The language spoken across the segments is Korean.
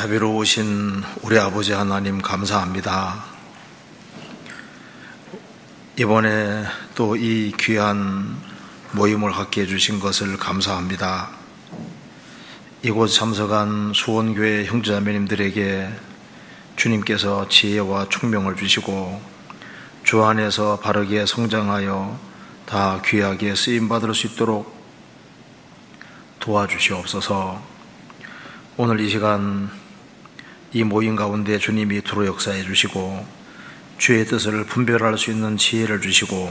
자비로우신 우리 아버지 하나님 감사합니다. 이번에 또 이 귀한 모임을 갖게 해주신 것을 감사합니다. 이곳 참석한 수원교회 형제자매님들에게 주님께서 지혜와 총명을 주시고 주 안에서 바르게 성장하여 다 귀하게 쓰임받을 수 있도록 도와주시옵소서. 오늘 이 시간 이 모임 가운데 주님이 두루 역사해 주시고 주의 뜻을 분별할 수 있는 지혜를 주시고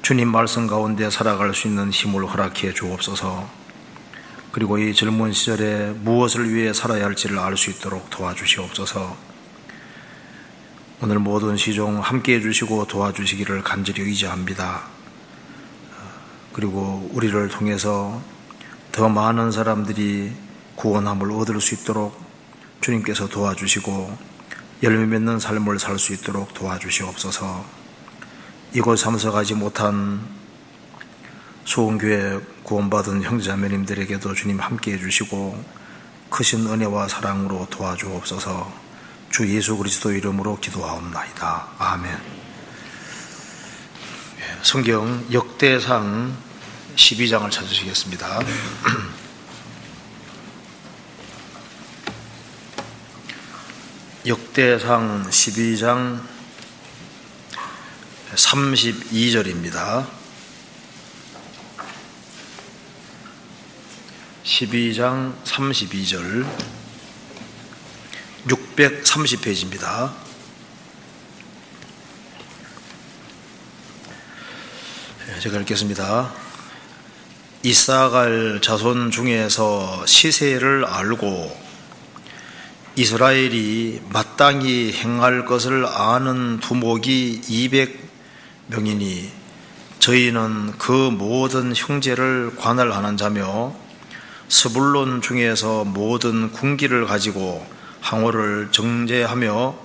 주님 말씀 가운데 살아갈 수 있는 힘을 허락해 주옵소서. 그리고 이 젊은 시절에 무엇을 위해 살아야 할지를 알 수 있도록 도와주시옵소서. 오늘 모든 시종 함께해 주시고 도와주시기를 간절히 의지합니다. 그리고 우리를 통해서 더 많은 사람들이 구원함을 얻을 수 있도록 주님께서 도와주시고 열매 맺는 삶을 살 수 있도록 도와주시옵소서. 이곳 참석하지 못한 수원교회 구원받은 형제자매님들에게도 주님 함께해 주시고 크신 은혜와 사랑으로 도와주옵소서. 주 예수 그리스도 이름으로 기도하옵나이다. 아멘. 성경 역대상 12장을 찾으시겠습니다. 역대상 12장 32절입니다. 12장 32절 630페이지입니다. 제가 읽겠습니다. 이사갈 자손 중에서 시세를 알고 이스라엘이 마땅히 행할 것을 아는 두목이 200명이니 저희는 그 모든 형제를 관할하는 자며 스불론 중에서 모든 군기를 가지고 항오를 정죄하고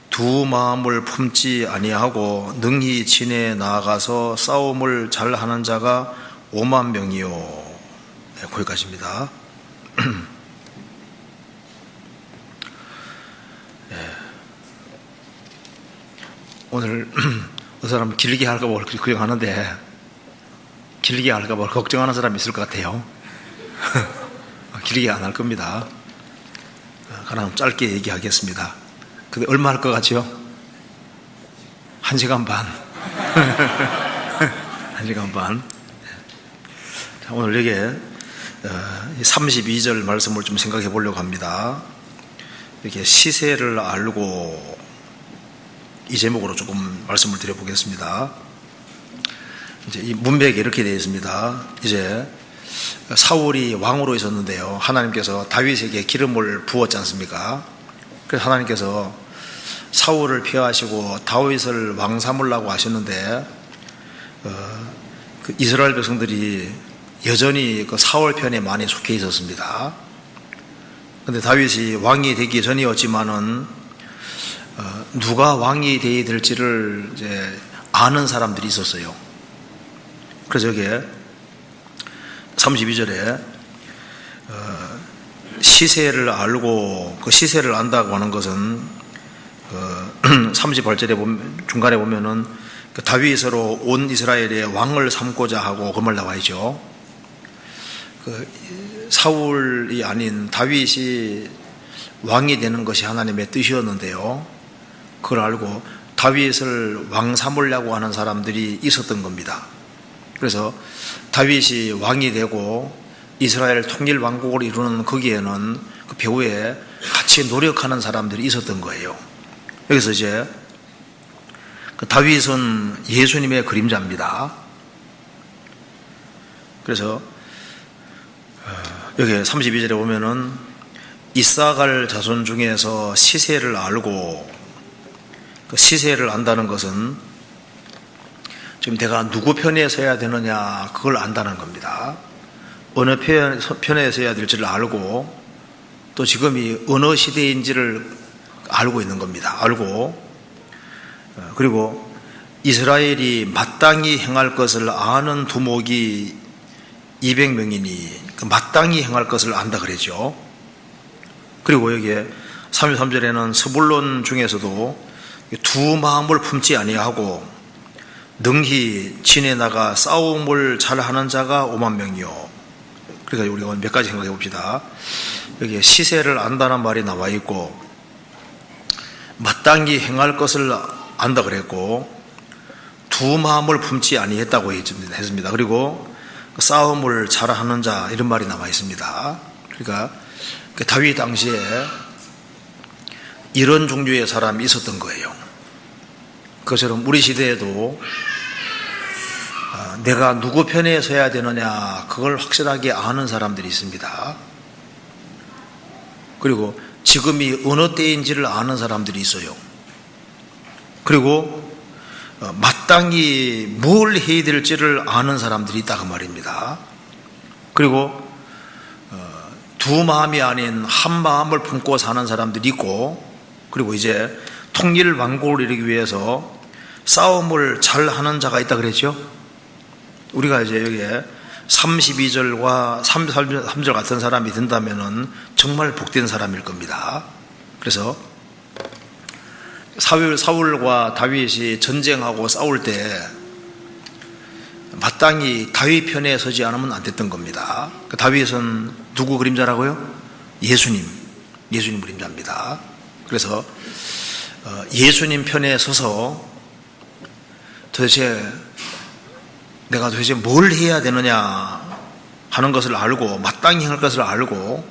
두 마음을 품지 아니하고 능히 진에 나아가서 싸움을 잘하는 자가 5만 명이요. 네, 거기까지입니다. 네. 오늘 그 사람 길게 할까 봐 걱정하는데 길게 할까 봐 걱정하는 사람이 있을 것 같아요. 길게 안 할 겁니다. 그럼 짧게 얘기하겠습니다. 근데 얼마 할 것 같죠? 1시간 반. 1시간 반. 자, 오늘 여기에 32절 말씀을 좀 생각해 보려고 합니다. 이렇게 시세를 알고 이 제목으로 조금 말씀을 드려보겠습니다. 이제 이 문맥에 이렇게 되어 있습니다. 이제 사울이 왕으로 있었는데요. 하나님께서 다윗에게 기름을 부었지 않습니까? 그래서 하나님께서 사울을 피하시고 다윗을 왕 삼으려고 하셨는데 그 이스라엘 백성들이 여전히 그 사울 편에 많이 속해 있었습니다. 그런데 다윗이 왕이 되기 전이었지만은 누가 왕이 되어야 될지를 이제 아는 사람들이 있었어요. 그래서 여기에 32절에 시세를 알고 그 시세를 안다고 하는 것은 38절에 보면 중간에 보면은 그 다윗으로 온 이스라엘의 왕을 삼고자 하고 그 말 나와 있죠. 그 사울이 아닌 다윗이 왕이 되는 것이 하나님의 뜻이었는데요. 그걸 알고 다윗을 왕 삼으려고 하는 사람들이 있었던 겁니다. 그래서 다윗이 왕이 되고 이스라엘 통일 왕국을 이루는 거기에는 그 배후에 같이 노력하는 사람들이 있었던 거예요. 여기서 이제 그 다윗은 예수님의 그림자입니다. 그래서 여기 32절에 보면은 이사갈 자손 중에서 시세를 알고, 그 시세를 안다는 것은 지금 내가 누구 편에 서야 되느냐 그걸 안다는 겁니다. 어느 편에 서야 될지를 알고 또 지금이 어느 시대인지를 알고 있는 겁니다. 알고 그리고 이스라엘이 마땅히 행할 것을 아는 두목이 200명이니 마땅히 행할 것을 안다 그랬죠. 그리고 여기에 33절에는 스불론 중에서도 두 마음을 품지 아니하고 능히 진에 나가 싸움을 잘하는 자가 5만 명이요. 그러니까 우리가 몇 가지 생각해 봅시다. 여기에 시세를 안다는 말이 나와 있고 마땅히 행할 것을 안다 그랬고 두 마음을 품지 아니했다고 했습니다. 그리고 싸움을 잘하는 자 이런 말이 나와 있습니다. 그러니까 다윗 당시에 이런 종류의 사람이 있었던 거예요. 그것처럼 우리 시대에도 내가 누구 편에 서야 되느냐 그걸 확실하게 아는 사람들이 있습니다. 그리고 지금이 어느 때인지를 아는 사람들이 있어요. 그리고 마땅히 뭘 해야 될지를 아는 사람들이 있다고 말입니다. 그리고 두 마음이 아닌 한 마음을 품고 사는 사람들이 있고, 그리고 이제 통일왕국을 이루기 위해서 싸움을 잘하는 자가 있다 그랬죠. 우리가 이제 여기에 32절과 33절 같은 사람이 된다면은 정말 복된 사람일 겁니다. 그래서 사울과 다윗이 전쟁하고 싸울 때 마땅히 다윗 편에 서지 않으면 안 됐던 겁니다. 다윗은 누구 그림자라고요? 예수님 그림자입니다. 그래서 예수님 편에 서서 내가 도대체 뭘 해야 되느냐 하는 것을 알고 마땅히 할 것을 알고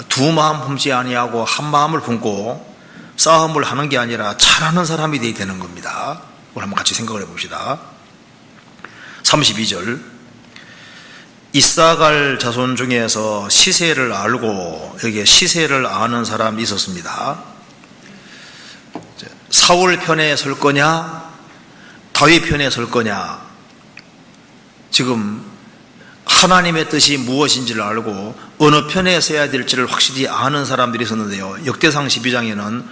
두 마음 품지 아니하고 한 마음을 품고 싸움을 하는 게 아니라 잘하는 사람이 되어야 되는 겁니다. 그걸 한번 같이 생각을 해봅시다. 32절 이사갈 자손 중에서 시세를 알고 여기에 시세를 아는 사람이 있었습니다. 사울 편에 설 거냐 다윗 편에 설 거냐, 지금 하나님의 뜻이 무엇인지를 알고 어느 편에 서야 될지를 확실히 아는 사람들이 있었는데요. 역대상 12장에는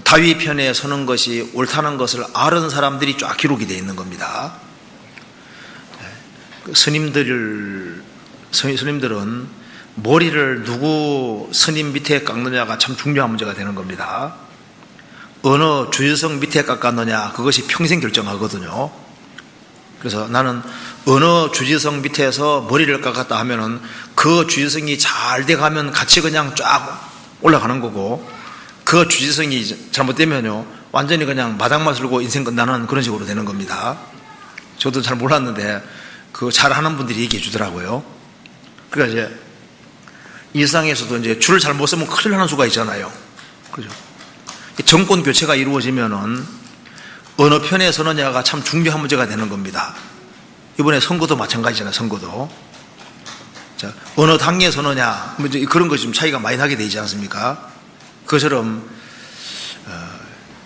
다윗 편에 서는 것이 옳다는 것을 아는 사람들이 쫙 기록이 되어 있는 겁니다. 스님들은 머리를 누구 스님 밑에 깎느냐가 참 중요한 문제가 되는 겁니다. 어느 주지성 밑에 깎았느냐 그것이 평생 결정하거든요. 그래서 나는 어느 주지성 밑에서 머리를 깎았다 하면은 그 주지성이 잘 돼가면 같이 그냥 쫙 올라가는 거고, 그 주지성이 잘못되면요 완전히 그냥 마당만 쓸고 인생 끝나는 그런 식으로 되는 겁니다. 저도 잘 몰랐는데 그 잘하는 분들이 얘기해 주더라고요. 그러니까 이제 일상에서도 이제 줄을 잘못 쓰면 큰일 나는 수가 있잖아요. 그죠? 정권 교체가 이루어지면은 어느 편에 서느냐가 참 중요한 문제가 되는 겁니다. 이번에 선거도 마찬가지잖아요. 선거도. 자, 어느 당에 서느냐, 그런 것이 좀 차이가 많이 나게 되지 않습니까? 그것처럼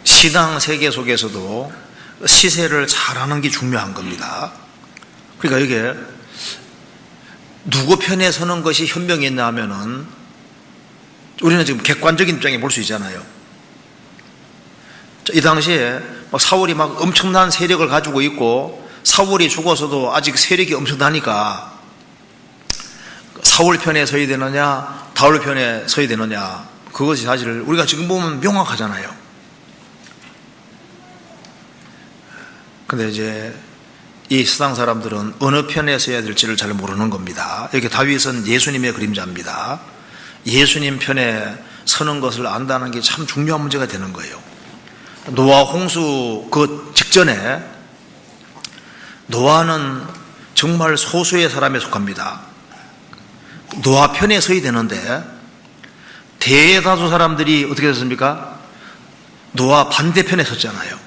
신앙 세계 속에서도 시세를 잘하는 게 중요한 겁니다. 그러니까 이게 누구 편에 서는 것이 현명히 있나 하면은 우리는 지금 객관적인 입장에 볼 수 있잖아요. 이 당시에 사울이 막 엄청난 세력을 가지고 있고 사울이 죽어서도 아직 세력이 엄청나니까 사울 편에 서야 되느냐 다윗 편에 서야 되느냐, 그것이 사실 우리가 지금 보면 명확하잖아요. 근데 이제 이 세상 사람들은 어느 편에 서야 될지를 잘 모르는 겁니다. 여기 다윗은 예수님의 그림자입니다. 예수님 편에 서는 것을 안다는 게 참 중요한 문제가 되는 거예요. 노아 홍수 그 직전에 노아는 정말 소수의 사람에 속합니다. 노아 편에 서야 되는데 대다수 사람들이 어떻게 됐습니까? 노아 반대편에 섰잖아요.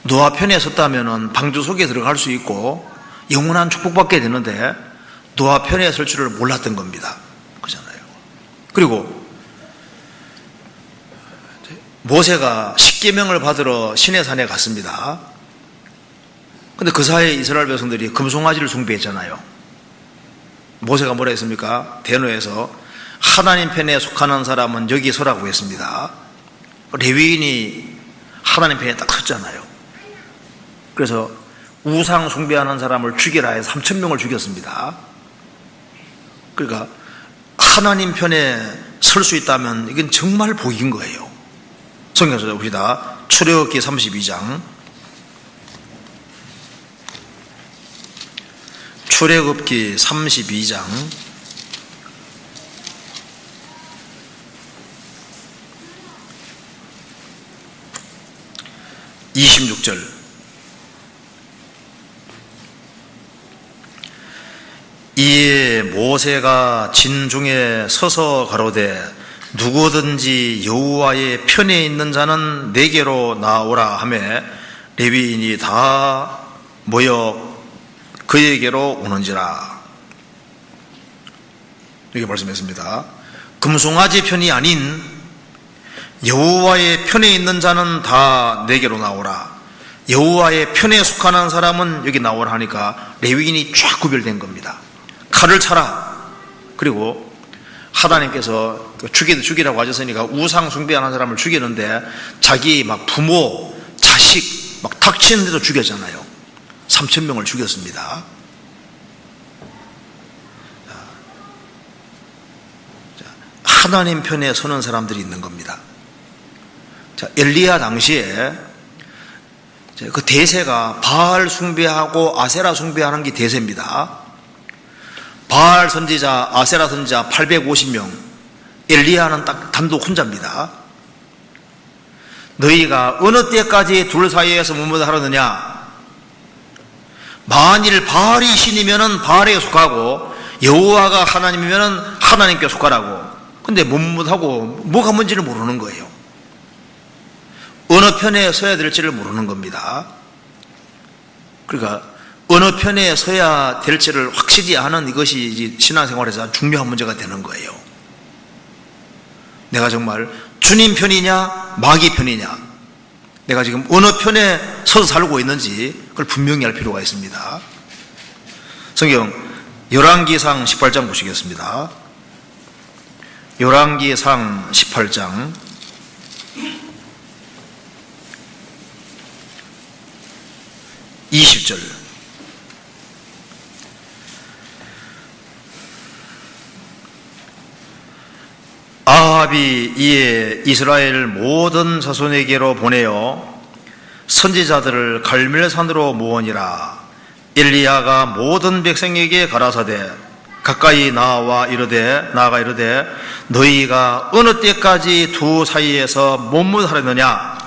노아 편에 섰다면 방주 속에 들어갈 수 있고 영원한 축복받게 되는데 노아 편에 설 줄을 몰랐던 겁니다. 그렇잖아요. 그리고 모세가 십계명을 받으러 시내산에 갔습니다. 근데 그 사이에 이스라엘 백성들이 금송아지를 숭배했잖아요. 모세가 뭐라 했습니까? 대노에서 하나님 편에 속하는 사람은 여기 서라고 했습니다. 레위인이 하나님 편에 딱 섰잖아요. 그래서 우상 숭배하는 사람을 죽이라 해서 3,000명을 죽였습니다. 그러니까 하나님 편에 설 수 있다면 이건 정말 복인 거예요. 성경에서 봅시다. 출애굽기 32장. 출애굽기 32장 26절. 이에 모세가 진중에 서서 가로되 누구든지 여호와의 편에 있는 자는 내게로 나오라 하매 레위인이 다 모여 그에게로 오는지라. 이렇게 말씀했습니다. 금송아지 편이 아닌 여호와의 편에 있는 자는 다 내게로 나오라. 여호와의 편에 속하는 사람은 여기 나오라 하니까 레위인이 쫙 구별된 겁니다. 칼을 차라. 그리고 하나님께서 죽이라고 하셨으니까 우상 숭배하는 사람을 죽이는데 자기 막 부모, 자식 막 닥치는데도 죽였잖아요. 3,000명을 죽였습니다. 하나님 편에 서는 사람들이 있는 겁니다. 자, 엘리야 당시에 그 대세가 바알 숭배하고 아세라 숭배하는 게 대세입니다. 바알 선지자, 아세라 선지자 850명, 엘리야는 딱 단독 혼자입니다. 너희가 어느 때까지 둘 사이에서 무엇을 하려느냐? 만일 바알이 신이면은 바알에 속하고 여호와가 하나님이면은 하나님께 속하라고. 근데 못하고 뭐가 뭔지를 모르는 거예요. 어느 편에 서야 될지를 모르는 겁니다. 그러니까 어느 편에 서야 될지를 확실히 아는 이것이 신앙생활에서 중요한 문제가 되는 거예요. 내가 정말 주님 편이냐 마귀 편이냐, 내가 지금 어느 편에 서서 살고 있는지 그걸 분명히 알 필요가 있습니다. 성경 열왕기상 18장 보시겠습니다. 열왕기상 18장 20절. 아합이 이에 이스라엘 모든 자손에게로 보내어 선지자들을 갈멜산으로 모으니라. 엘리야가 모든 백성에게 가라사대 가까이 나아가 이르되 너희가 어느 때까지 두 사이에서 못무하려느냐?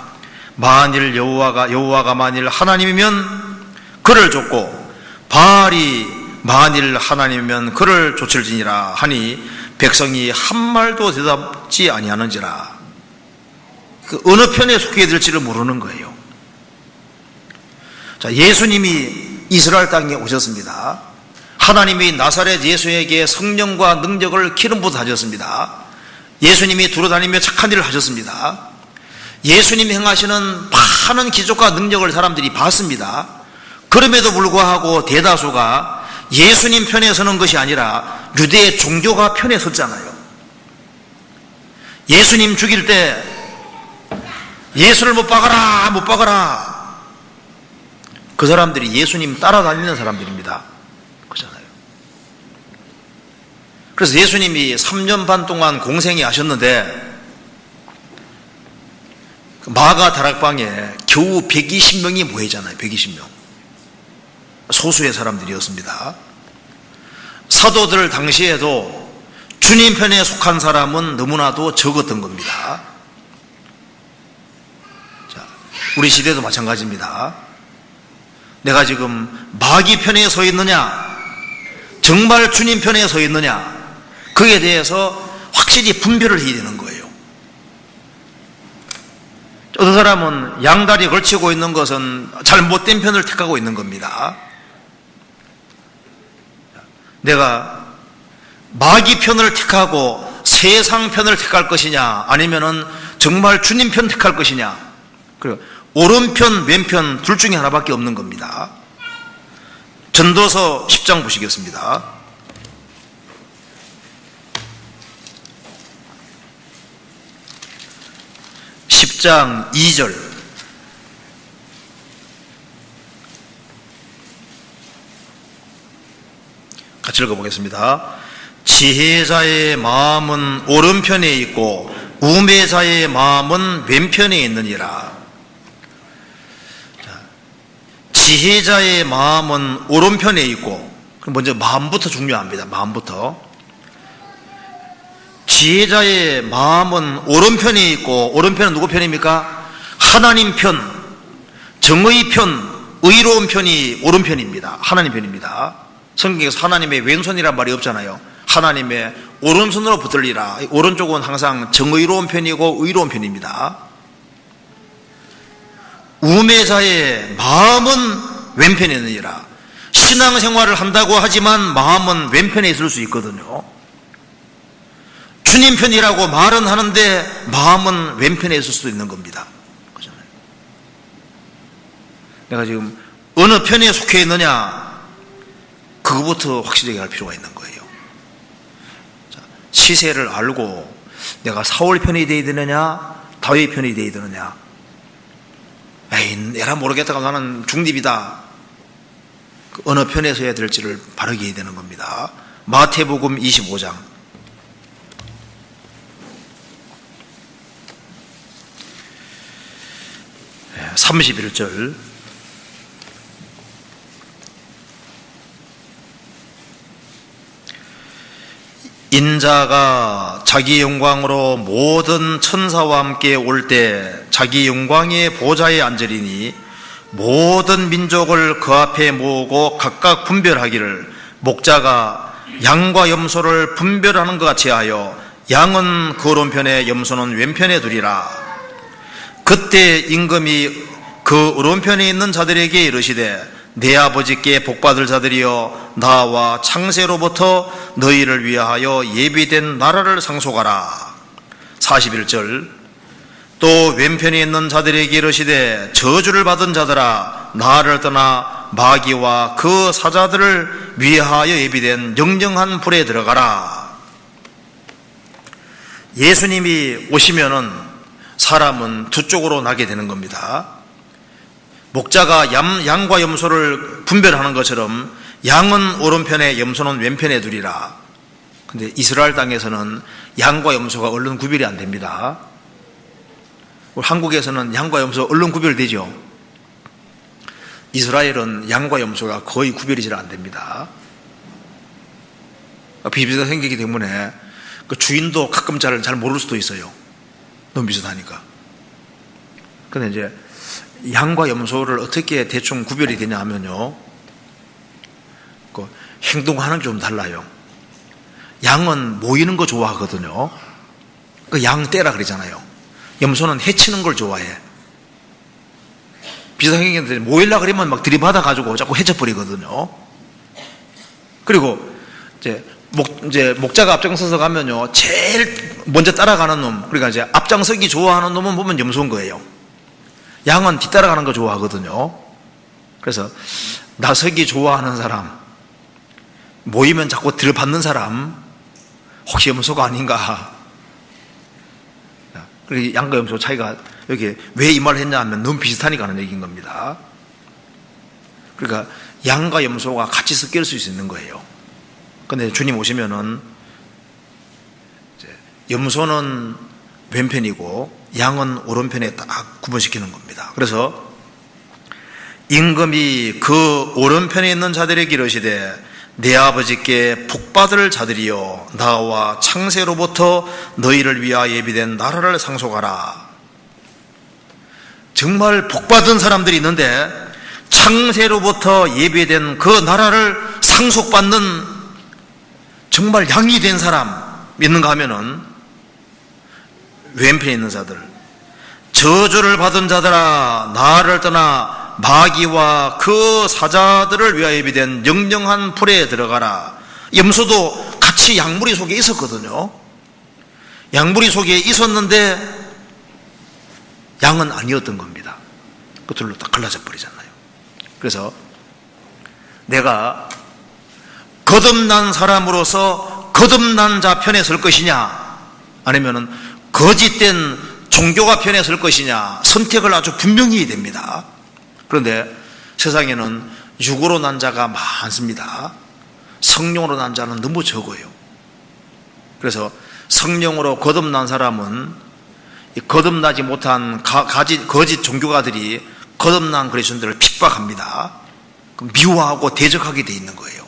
만일 여호와가 만일 하나님이면 그를 쫓고 바알이 만일 하나님이면 그를 쫓을지니라 하니 백성이 한 말도 대답지 아니하는지라. 그 어느 편에 속해 될지를 모르는 거예요. 자, 예수님이 이스라엘 땅에 오셨습니다. 하나님이 나사렛 예수에게 성령과 능력을 기름 부어 하셨습니다. 예수님이 두루다니며 착한 일을 하셨습니다. 예수님이 행하시는 많은 기적과 능력을 사람들이 봤습니다. 그럼에도 불구하고 대다수가 예수님 편에 서는 것이 아니라 유대의 종교가 편에 섰잖아요. 예수님 죽일 때 예수를 못 박아라 그 사람들이 예수님 따라다니는 사람들입니다. 그렇잖아요. 그래서 예수님이 3년 반 동안 공생이 하셨는데 마가 다락방에 겨우 120명이 모이잖아요. 120명. 소수의 사람들이었습니다. 사도들 당시에도 주님 편에 속한 사람은 너무나도 적었던 겁니다. 자, 우리 시대도 마찬가지입니다. 내가 지금 마귀 편에 서 있느냐, 정말 주님 편에 서 있느냐, 그에 대해서 확실히 분별을 해야 되는 거예요. 어떤 사람은 양다리 걸치고 있는 것은 잘못된 편을 택하고 있는 겁니다. 내가 마귀 편을 택하고 세상 편을 택할 것이냐, 아니면은 정말 주님 편 택할 것이냐, 그리고 오른편 왼편 둘 중에 하나밖에 없는 겁니다. 전도서 10장 보시겠습니다. (10장 2절) 같이 읽어보겠습니다. 지혜자의 마음은 오른편에 있고 우매자의 마음은 왼편에 있느니라. 지혜자의 마음은 오른편에 있고, 먼저 마음부터 중요합니다. 마음부터. 지혜자의 마음은 오른편에 있고, 오른편은 누구 편입니까? 하나님 편, 정의 편, 의로운 편이 오른편입니다. 하나님 편입니다. 성경에서 하나님의 왼손이란 말이 없잖아요. 하나님의 오른손으로 붙들리라. 오른쪽은 항상 정의로운 편이고 의로운 편입니다. 우매자의 마음은 왼편에 있느니라. 신앙생활을 한다고 하지만 마음은 왼편에 있을 수 있거든요. 주님 편이라고 말은 하는데 마음은 왼편에 있을 수도 있는 겁니다. 그렇잖아요. 내가 지금 어느 편에 속해 있느냐, 그거부터 확실하게 할 필요가 있는 거예요. 자, 시세를 알고 내가 사울 편이 되어야 되느냐 다윗 편이 되어야 되느냐, 에이 내가 모르겠다고 나는 중립이다, 어느 편에 서야 될지를 바르게 해야 되는 겁니다. 마태복음 25장 31절. 인자가 자기 영광으로 모든 천사와 함께 올 때 자기 영광의 보좌에 앉으리니 모든 민족을 그 앞에 모으고 각각 분별하기를 목자가 양과 염소를 분별하는 것 같이 하여 양은 그 오른편에 염소는 왼편에 두리라. 그때 임금이 그 오른편에 있는 자들에게 이르시되 내 아버지께 복받을 자들이여 나와 창세로부터 너희를 위하여 예비된 나라를 상속하라. 41절. 또 왼편에 있는 자들에게 이르시되 저주를 받은 자들아 나를 떠나 마귀와 그 사자들을 위하여 예비된 영영한 불에 들어가라. 예수님이 오시면은 사람은 두 쪽으로 나게 되는 겁니다. 목자가 양과 염소를 분별하는 것처럼 양은 오른편에 염소는 왼편에 두리라. 근데 이스라엘 땅에서는 양과 염소가 얼른 구별이 안 됩니다. 우리 한국에서는 양과 염소 얼른 구별되죠. 이스라엘은 양과 염소가 거의 구별이 잘 안 됩니다. 비슷하게 생기기 때문에 그 주인도 가끔 잘 모를 수도 있어요. 너무 비슷하니까. 근데 이제 양과 염소를 어떻게 대충 구별이 되냐 하면요, 그 행동하는 게 좀 달라요. 양은 모이는 거 좋아하거든요. 그 양 떼라 그러잖아요. 염소는 해치는 걸 좋아해. 비슷하게 생겼는데 모이려고 그러면 막 들이받아 가지고 자꾸 해쳐버리거든요. 그리고 이제 목자가 앞장서서 가면요, 제일 먼저 따라가는 놈, 그러니까 이제 앞장서기 좋아하는 놈은 보면 염소인 거예요. 양은 뒤따라가는 거 좋아하거든요. 그래서 나서기 좋아하는 사람, 모이면 자꾸 들받는 사람, 혹시 염소가 아닌가. 그리고 양과 염소 차이가 여기 왜 이 말을 했냐 하면 너무 비슷하니까 하는 얘기인 겁니다. 그러니까 양과 염소가 같이 섞일 수 있는 거예요. 근데 주님 오시면은 염소는 왼편이고 양은 오른편에 딱 구분시키는 겁니다. 그래서 임금이 그 오른편에 있는 자들에게 이르시되 내 아버지께 복받을 자들이여 나와 창세로부터 너희를 위하여 예비된 나라를 상속하라. 정말 복받은 사람들이 있는데 창세로부터 예비된 그 나라를 상속받는 정말 양이 된 사람 있는가 하면은 왼편에 있는 자들. 저주를 받은 자들아 나를 떠나 마귀와 그 사자들을 위하여 예비된 영영한 불에 들어가라. 염소도 같이 양무리 속에 있었거든요. 양무리 속에 있었는데 양은 아니었던 겁니다. 그 둘로 딱 갈라져 버리잖아요. 그래서 내가 거듭난 사람으로서 거듭난 자 편에 설 것이냐 아니면은 거짓된 종교가 편에 설 것이냐 선택을 아주 분명히 해야 됩니다. 그런데 세상에는 육으로 난 자가 많습니다. 성령으로 난 자는 너무 적어요. 그래서 성령으로 거듭난 사람은 거듭나지 못한 거짓 종교가들이 거듭난 그리스도인들을 핍박합니다. 미워하고 대적하게 돼 있는 거예요.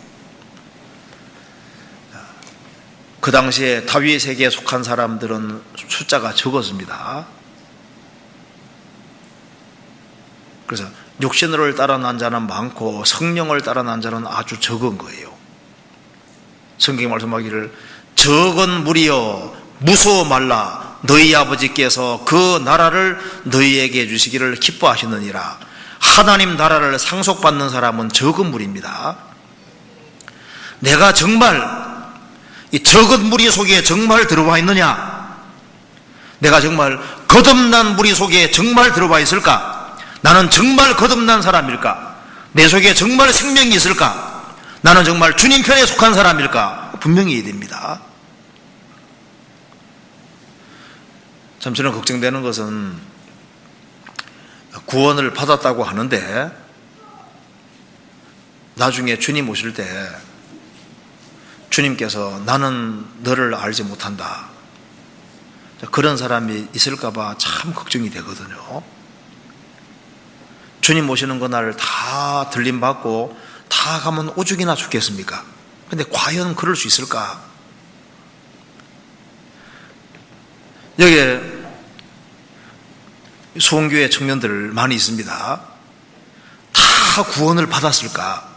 그 당시에 다윗의 세계에 속한 사람들은 숫자가 적었습니다. 그래서 육신을 따라 난 자는 많고 성령을 따라 난 자는 아주 적은 거예요. 성경이 말씀하기를 적은 무리여 무서워 말라 너희 아버지께서 그 나라를 너희에게 주시기를 기뻐하시느니라. 하나님 나라를 상속받는 사람은 적은 무리입니다. 내가 정말 이 적은 무리 속에 정말 들어와 있느냐? 내가 정말 거듭난 무리 속에 정말 들어와 있을까? 나는 정말 거듭난 사람일까? 내 속에 정말 생명이 있을까? 나는 정말 주님 편에 속한 사람일까? 분명히 해야 됩니다. 참 저는 걱정되는 것은 구원을 받았다고 하는데 나중에 주님 오실 때 주님께서 나는 너를 알지 못한다, 그런 사람이 있을까 봐 참 걱정이 되거든요. 주님 오시는 그날 다 들림받고 다 가면 오죽이나 죽겠습니까? 근데 과연 그럴 수 있을까? 여기에 수원교회 청년들 많이 있습니다. 다 구원을 받았을까?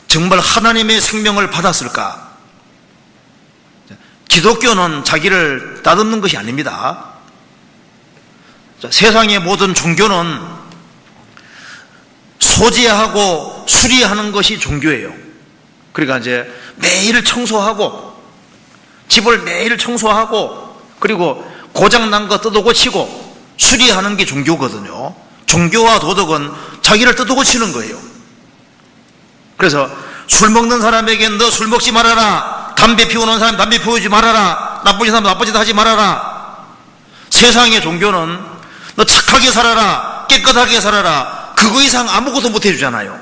정말 하나님의 생명을 받았을까? 기독교는 자기를 따듬는 것이 아닙니다. 세상의 모든 종교는 소지하고 수리하는 것이 종교예요. 그러니까 이제 매일 청소하고 집을 매일 청소하고 그리고 고장난 거 뜯어고치고 수리하는 게 종교거든요. 종교와 도덕은 자기를 뜯어고치는 거예요. 그래서 술 먹는 사람에겐 너 술 먹지 말아라, 담배 피우는 사람 담배 피우지 말아라, 나쁜 사람 나쁜 짓 하지 말아라. 세상의 종교는 너 착하게 살아라, 깨끗하게 살아라, 그거 이상 아무것도 못 해주잖아요.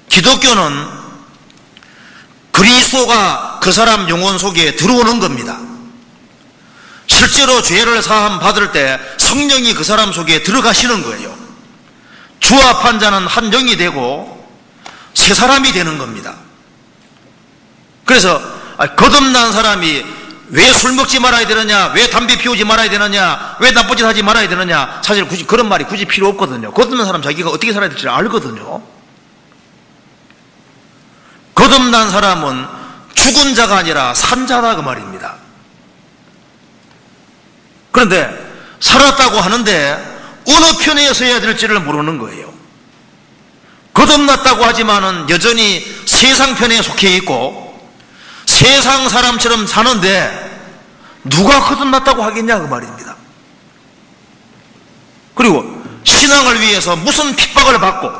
기독교는 그리스도가 그 사람 영혼 속에 들어오는 겁니다. 실제로 죄를 사함 받을 때 성령이 그 사람 속에 들어가시는 거예요. 주합한 자는 한 영이 되고 새 사람이 되는 겁니다. 그래서 거듭난 사람이 왜 술 먹지 말아야 되느냐, 왜 담배 피우지 말아야 되느냐, 왜 나쁜 짓 하지 말아야 되느냐, 사실 굳이 그런 말이 굳이 필요 없거든요. 거듭난 사람 자기가 어떻게 살아야 될지 알거든요. 거듭난 사람은 죽은 자가 아니라 산 자다 그 말입니다. 그런데 살았다고 하는데 어느 편에 서야 될지를 모르는 거예요. 거듭났다고 하지만은 여전히 세상 편에 속해 있고 세상 사람처럼 사는데 누가 거듭났다고 하겠냐 그 말입니다. 그리고 신앙을 위해서 무슨 핍박을 받고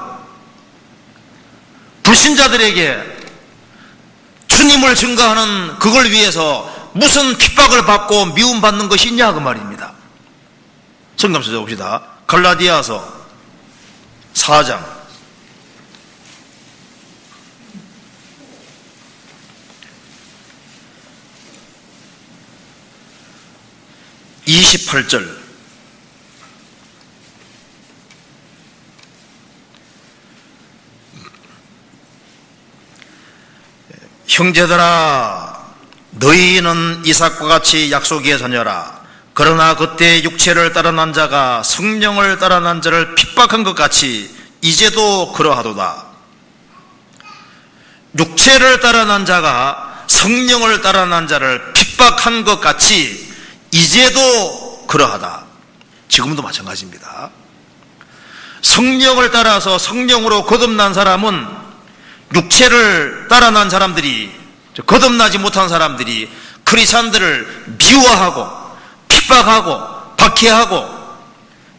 불신자들에게 주님을 증거하는 그걸 위해서 무슨 핍박을 받고 미움받는 것이 있냐 그 말입니다. 성경 찾아봅시다. 갈라디아서 4장 28절. 형제들아 너희는 이삭과 같이 약속의 자녀라. 그러나 그때 육체를 따라 난 자가 성령을 따라 난 자를 핍박한 것 같이 이제도 그러하도다. 육체를 따라 난 자가 성령을 따라 난 자를 핍박한 것 같이 이제도 그러하다. 지금도 마찬가지입니다. 성령을 따라서 성령으로 거듭난 사람은 육체를 따라 난 사람들이, 거듭나지 못한 사람들이 크리스찬들을 미워하고 핍박하고 박해하고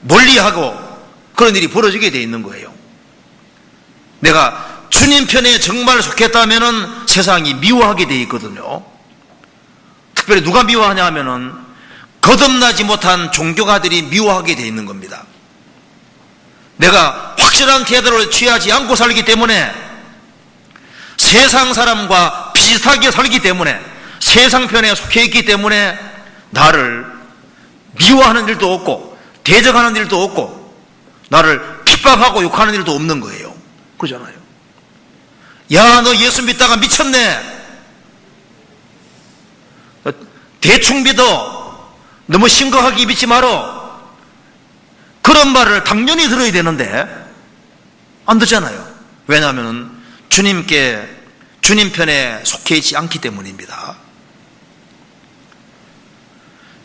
멀리하고 그런 일이 벌어지게 돼 있는 거예요. 내가 주님 편에 정말 속했다면은 세상이 미워하게 돼 있거든요. 특별히 누가 미워하냐 하면은 거듭나지 못한 종교가들이 미워하게 돼 있는 겁니다. 내가 확실한 태도를 취하지 않고 살기 때문에 세상 사람과 비슷하게 살기 때문에, 세상 편에 속해 있기 때문에 나를 미워하는 일도 없고 대적하는 일도 없고 나를 핍박하고 욕하는 일도 없는 거예요. 그러잖아요. 야, 너 예수 믿다가 미쳤네, 대충 믿어, 너무 심각하게 믿지 말어, 그런 말을 당연히 들어야 되는데 안 듣잖아요. 왜냐하면 주님 편에 속해 있지 않기 때문입니다.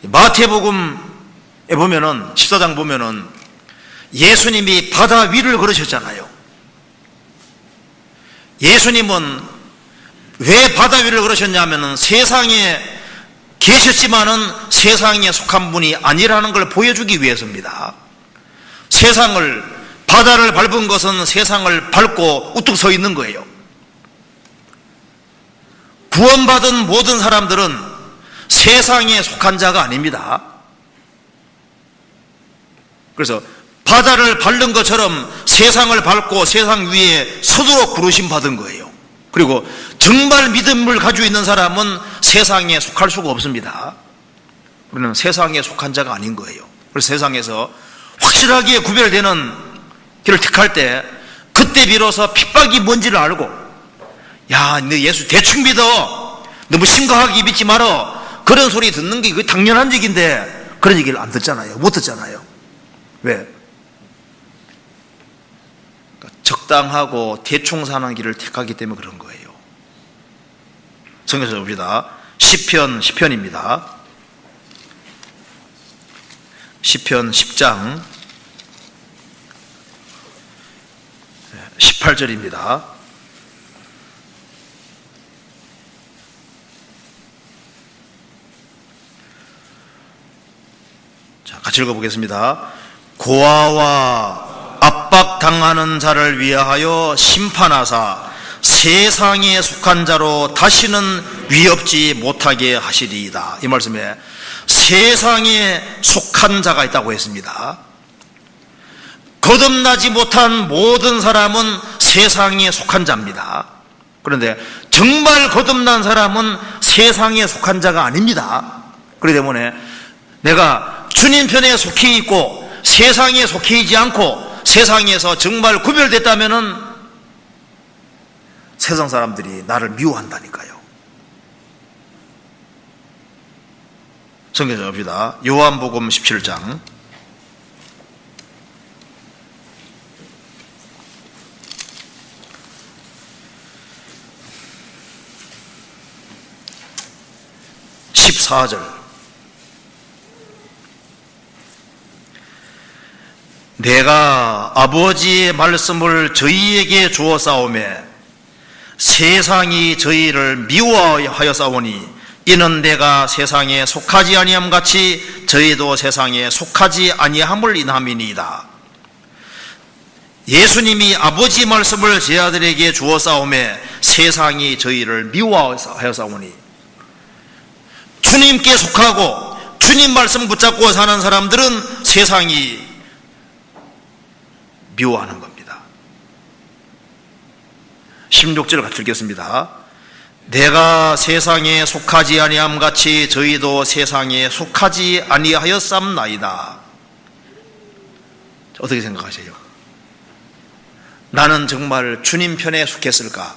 마태복음에 보면은, 14장 보면은 예수님이 바다 위를 걸으셨잖아요. 예수님은 왜 바다 위를 걸으셨냐면은 세상에 계셨지만은 세상에 속한 분이 아니라는 걸 보여주기 위해서입니다. 바다를 밟은 것은 세상을 밟고 우뚝 서 있는 거예요. 구원받은 모든 사람들은 세상에 속한 자가 아닙니다. 그래서 바다를 밟는 것처럼 세상을 밟고 세상 위에 서도록 부르심 받은 거예요. 그리고 정말 믿음을 가지고 있는 사람은 세상에 속할 수가 없습니다. 우리는 세상에 속한 자가 아닌 거예요. 그래서 세상에서 확실하게 구별되는 길을 택할 때, 그때 비로소 핍박이 뭔지를 알고, 야, 너 예수 대충 믿어, 너무 심각하게 믿지 말어, 그런 소리 듣는 게 당연한 얘기인데 그런 얘기를 안 듣잖아요. 못 듣잖아요. 왜? 적당하고 대충 사는 길을 택하기 때문에 그런 거예요. 성경에서 봅시다. 시편입니다. 시편 10장 18절입니다. 자, 같이 읽어보겠습니다. 고아와 압박당하는 자를 위하여 심판하사 세상에 속한 자로 다시는 위협지 못하게 하시리이다. 이 말씀에 세상에 속한 자가 있다고 했습니다. 거듭나지 못한 모든 사람은 세상에 속한 자입니다. 그런데 정말 거듭난 사람은 세상에 속한 자가 아닙니다. 그렇기 때문에 내가 주님 편에 속해 있고 세상에 속해 있지 않고 세상에서 정말 구별됐다면은 세상 사람들이 나를 미워한다니까요. 성경에 봅시다. 요한복음 17장 14절. 내가 아버지의 말씀을 저희에게 주었사오매 세상이 저희를 미워하였사오니 이는 내가 세상에 속하지 아니함 같이 저희도 세상에 속하지 아니함을 인함이니이다. 예수님이 아버지 말씀을 제 아들에게 주었사오매 세상이 저희를 미워하였사오니, 주님께 속하고 주님 말씀 붙잡고 사는 사람들은 세상이 미워하는 겁니다. 16절 같이 읽겠습니다. 내가 세상에 속하지 아니함 같이 저희도 세상에 속하지 아니하였삼나이다. 어떻게 생각하세요? 나는 정말 주님 편에 속했을까?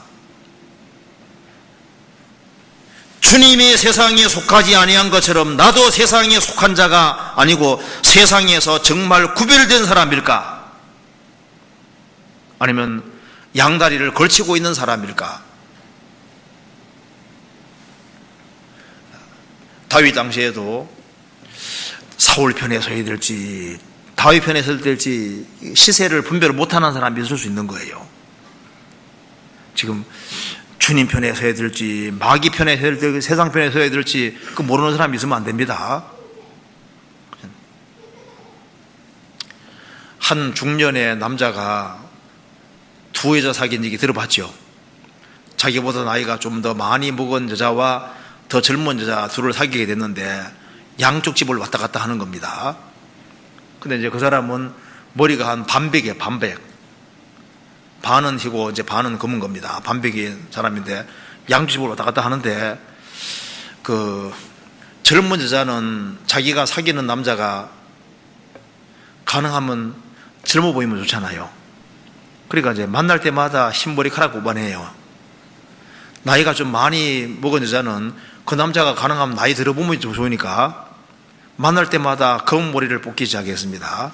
주님이 세상에 속하지 아니한 것처럼 나도 세상에 속한 자가 아니고 세상에서 정말 구별된 사람일까? 아니면 양다리를 걸치고 있는 사람일까? 다윗 당시에도 사울 편에 서야 될지 다윗 편에 서야 될지 시세를 분별을 못하는 사람이 있을 수 있는 거예요. 지금 주님 편에 서야 될지 마귀 편에 서야 될지 세상 편에 서야 될지 그 모르는 사람이 있으면 안 됩니다. 한 중년의 남자가 두 여자 사귄 얘기 들어봤죠. 자기보다 나이가 좀 더 많이 먹은 여자와 더 젊은 여자 둘을 사귀게 됐는데 양쪽 집을 왔다 갔다 하는 겁니다. 근데 이제 그 사람은 머리가 한 반백이에요, 반백. 반은 희고 이제 반은 검은 겁니다. 반백인 사람인데 양주집을 왔다 갔다 하는데 그 젊은 여자는 자기가 사귀는 남자가 가능하면 젊어 보이면 좋잖아요. 그러니까 이제 만날 때마다 흰머리카락 뽑아내요. 나이가 좀 많이 먹은 여자는 그 남자가 가능하면 나이 들어보면 좀 좋으니까 만날 때마다 검은 머리를 뽑기 시작했습니다.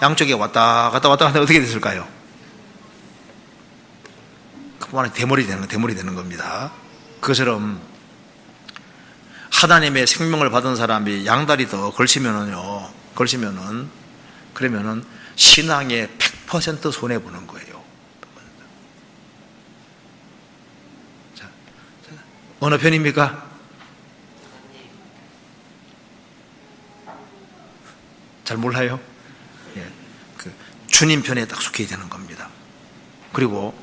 양쪽에 왔다 갔다 어떻게 됐을까요? 그만에 대머리 되는 겁니다. 그것처럼 하나님의 생명을 받은 사람이 양다리 더 그러면은 신앙에 100% 손해보는 거예요. 자, 어느 편입니까? 잘 몰라요? 예, 그 주님 편에 딱 속해야 되는 겁니다. 그리고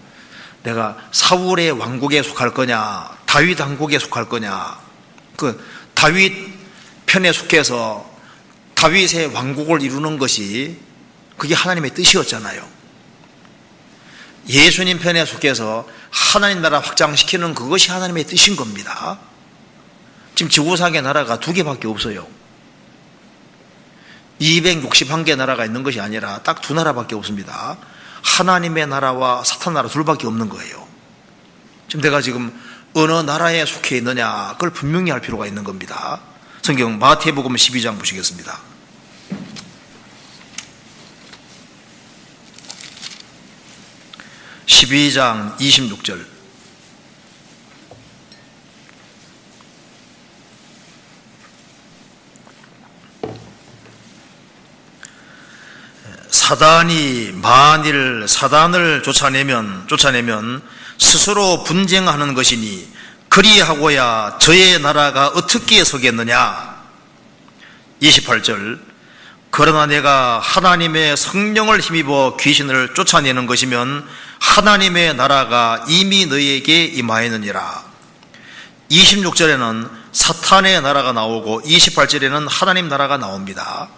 내가 사울의 왕국에 속할 거냐, 다윗 왕국에 속할 거냐, 그 다윗 편에 속해서 다윗의 왕국을 이루는 것이 그게 하나님의 뜻이었잖아요. 예수님 편에 속해서 하나님 나라 확장시키는 그것이 하나님의 뜻인 겁니다. 지금 지구상의 나라가 2개밖에 없어요. 261개 나라가 있는 것이 아니라 딱 2나라밖에 없습니다. 하나님의 나라와 사탄 나라 2밖에 없는 거예요. 지금 내가 지금 어느 나라에 속해 있느냐 그걸 분명히 할 필요가 있는 겁니다. 성경 마태복음 12장 보시겠습니다. (12장) 26절. 사단이 만일 사단을 쫓아내면 스스로 분쟁하는 것이니 그리하고야 저의 나라가 어떻게 서겠느냐. 28절. 그러나 내가 하나님의 성령을 힘입어 귀신을 쫓아내는 것이면 하나님의 나라가 이미 너희에게 임하였느니라. 26절에는 사탄의 나라가 나오고 28절에는 하나님 나라가 나옵니다.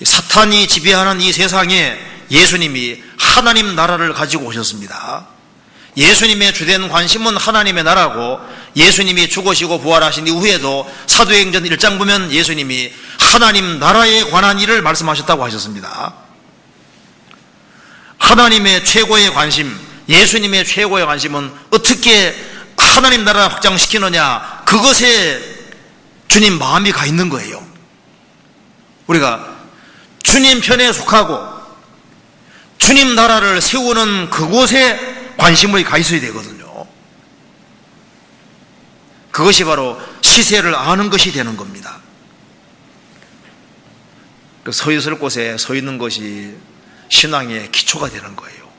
사탄이 지배하는 이 세상에 예수님이 하나님 나라를 가지고 오셨습니다. 예수님의 주된 관심은 하나님의 나라고, 예수님이 죽으시고 부활하신 이후에도 사도행전 1장 보면 예수님이 하나님 나라에 관한 일을 말씀하셨다고 하셨습니다. 하나님의 최고의 관심, 예수님의 최고의 관심은 어떻게 하나님 나라 확장시키느냐, 그것에 주님 마음이 가 있는 거예요. 우리가 주님 편에 속하고 주님 나라를 세우는 그곳에 관심이 가 있어야 되거든요. 그것이 바로 시세를 아는 것이 되는 겁니다. 서 있을 곳에 서 있는 것이 신앙의 기초가 되는 거예요.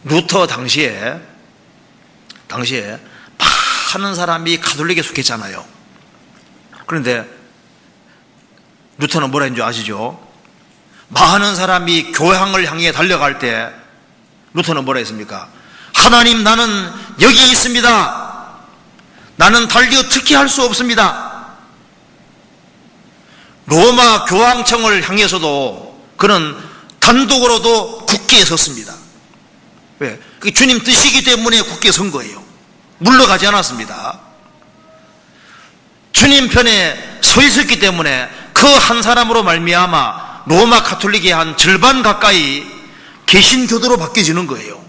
루터 당시에 많은 사람이 가톨릭에 속했잖아요. 그런데 루터는 뭐라 했는지 아시죠? 많은 사람이 교황을 향해 달려갈 때 루터는 뭐라 했습니까? 하나님, 나는 여기 있습니다. 나는 달리 어떻게 할 수 없습니다. 로마 교황청을 향해서도 그는 단독으로도 굳게 섰습니다. 왜? 그게 주님 뜻이기 때문에 굳게 선 거예요. 물러가지 않았습니다. 주님 편에 서 있었기 때문에 그 한 사람으로 말미암아 로마 가톨릭의 한 절반 가까이 개신교도로 바뀌어지는 거예요.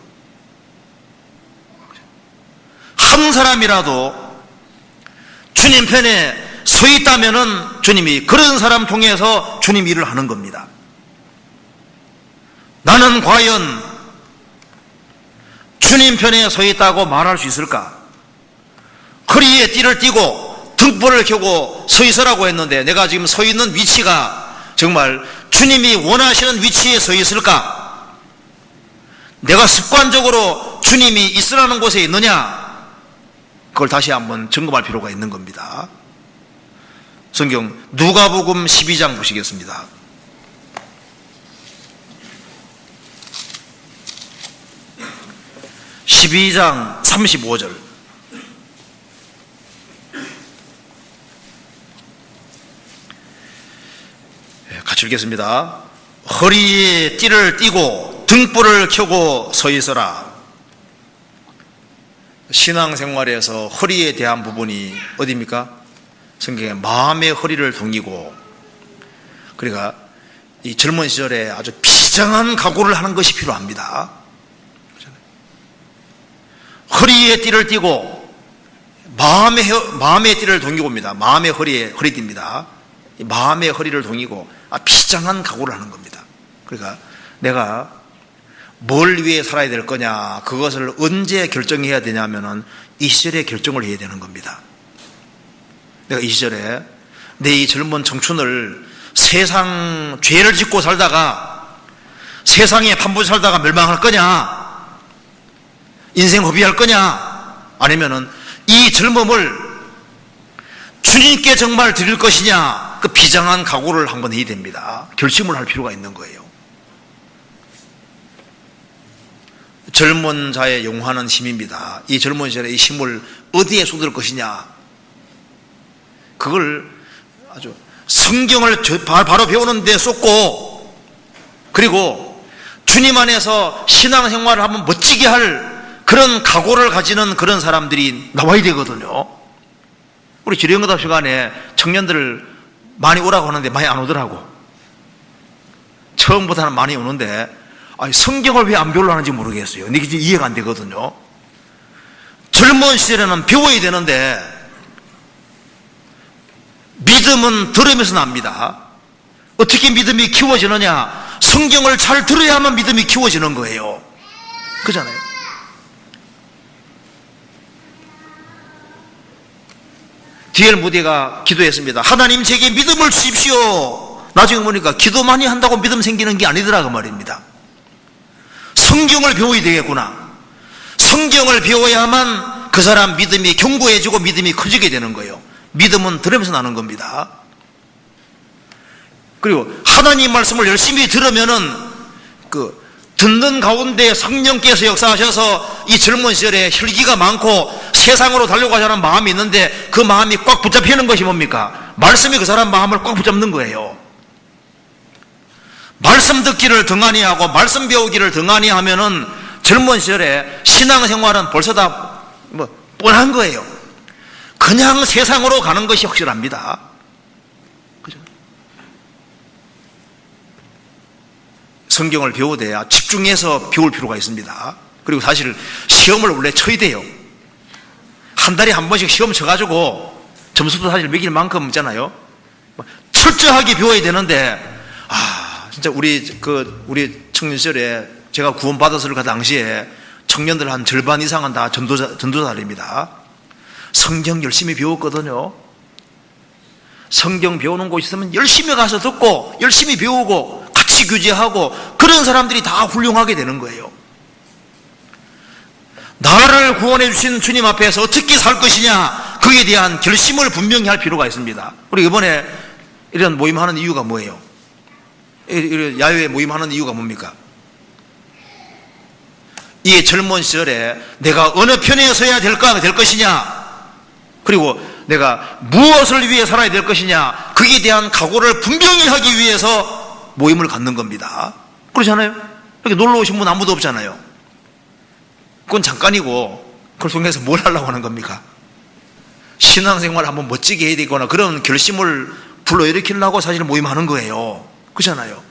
한 사람이라도 주님 편에 서 있다면은 주님이 그런 사람 통해서 주님 일을 하는 겁니다. 나는 과연 주님 편에 서 있다고 말할 수 있을까? 허리에 띠를 띠고 등불을 켜고 서 있으라고 했는데 내가 지금 서 있는 위치가 정말 주님이 원하시는 위치에 서 있을까? 내가 습관적으로 주님이 있으라는 곳에 있느냐? 그걸 다시 한번 점검할 필요가 있는 겁니다. 성경 누가복음 12장 보시겠습니다. (12장) 35절. 같이 읽겠습니다. 허리에 띠를 띠고 등불을 켜고 서 있어라. 신앙생활에서 허리에 대한 부분이 어디입니까? 성경에 마음의 허리를 동이고, 그러니까 이 젊은 시절에 아주 비장한 각오를 하는 것이 필요합니다. 허리에 띠를 띠고 마음의 띠를 동이고 옵니다. 마음의 허리띠입니다. 마음의 허리를 동이고 비장한 각오를 하는 겁니다. 그러니까 내가 뭘 위해 살아야 될 거냐, 그것을 언제 결정해야 되냐면은 이 시절에 결정을 해야 되는 겁니다. 내가 이 시절에 내 이 젊은 청춘을 세상 죄를 짓고 살다가 세상에 판부 살다가 멸망할 거냐, 인생 허비할 거냐, 아니면은 이 젊음을 주님께 정말 드릴 것이냐, 그 비장한 각오를 한번 해야 됩니다. 결심을 할 필요가 있는 거예요. 젊은 자의 용하는 힘입니다. 이 젊은 시절에 이 힘을 어디에 쏟을 것이냐, 그걸 아주 성경을 바로 배우는 데 쏟고, 그리고 주님 안에서 신앙생활을 한번 멋지게 할 그런 각오를 가지는 그런 사람들이 나와야 되거든요. 우리 지령응답 시간에 청년들을 많이 오라고 하는데 많이 안 오더라고. 처음보다는 많이 오는데 성경을 왜 안 배우려 하는지 모르겠어요. 이게 이해가 안 되거든요. 젊은 시절에는 배워야 되는데 믿음은 들으면서 납니다. 어떻게 믿음이 키워지느냐? 성경을 잘 들어야만 믿음이 키워지는 거예요. 그잖아요. 디엘 무디가 기도했습니다. 하나님 제게 믿음을 주십시오. 나중에 보니까 기도 많이 한다고 믿음 생기는 게 아니더라 그 말입니다. 성경을 배워야 되겠구나. 성경을 배워야만 그 사람 믿음이 견고해지고 믿음이 커지게 되는 거예요. 믿음은 들으면서 나는 겁니다. 그리고 하나님 말씀을 열심히 들으면은 그 듣는 가운데 성령께서 역사하셔서 이 젊은 시절에 혈기가 많고 세상으로 달려가자는 마음이 있는데 그 마음이 꽉 붙잡히는 것이 뭡니까? 말씀이 그 사람 마음을 꽉 붙잡는 거예요. 말씀 듣기를 등한히 하고 말씀 배우기를 등한히 하면은 젊은 시절에 신앙생활은 벌써 다 뻔한 거예요. 그냥 세상으로 가는 것이 확실합니다. 그죠? 성경을 배우돼야 집중해서 배울 필요가 있습니다. 그리고 사실 시험을 원래 쳐야 돼요. 한 달에 한 번씩 시험 쳐가지고 점수도 사실 매길 만큼 있잖아요. 철저하게 배워야 되는데, 진짜 우리 청년 시절에 제가 구원받아서 그 당시에 청년들 한 절반 이상은 다 전도자들입니다. 성경 열심히 배웠거든요. 성경 배우는 곳 있으면 열심히 가서 듣고 열심히 배우고 같이 교제하고 그런 사람들이 다 훌륭하게 되는 거예요. 나를 구원해 주신 주님 앞에서 어떻게 살 것이냐, 그에 대한 결심을 분명히 할 필요가 있습니다. 우리 이번에 이런 모임하는 이유가 뭐예요? 야외 모임하는 이유가 뭡니까? 이 젊은 시절에 내가 어느 편에 서야 될 것이냐, 그리고 내가 무엇을 위해 살아야 될 것이냐, 그에 대한 각오를 분명히 하기 위해서 모임을 갖는 겁니다. 그렇잖아요? 이렇게 놀러 오신 분 아무도 없잖아요. 그건 잠깐이고 그걸 통해서 뭘 하려고 하는 겁니까? 신앙생활을 한번 멋지게 해야 되거나 그런 결심을 불러일으키려고 사실 모임하는 거예요. 그렇잖아요.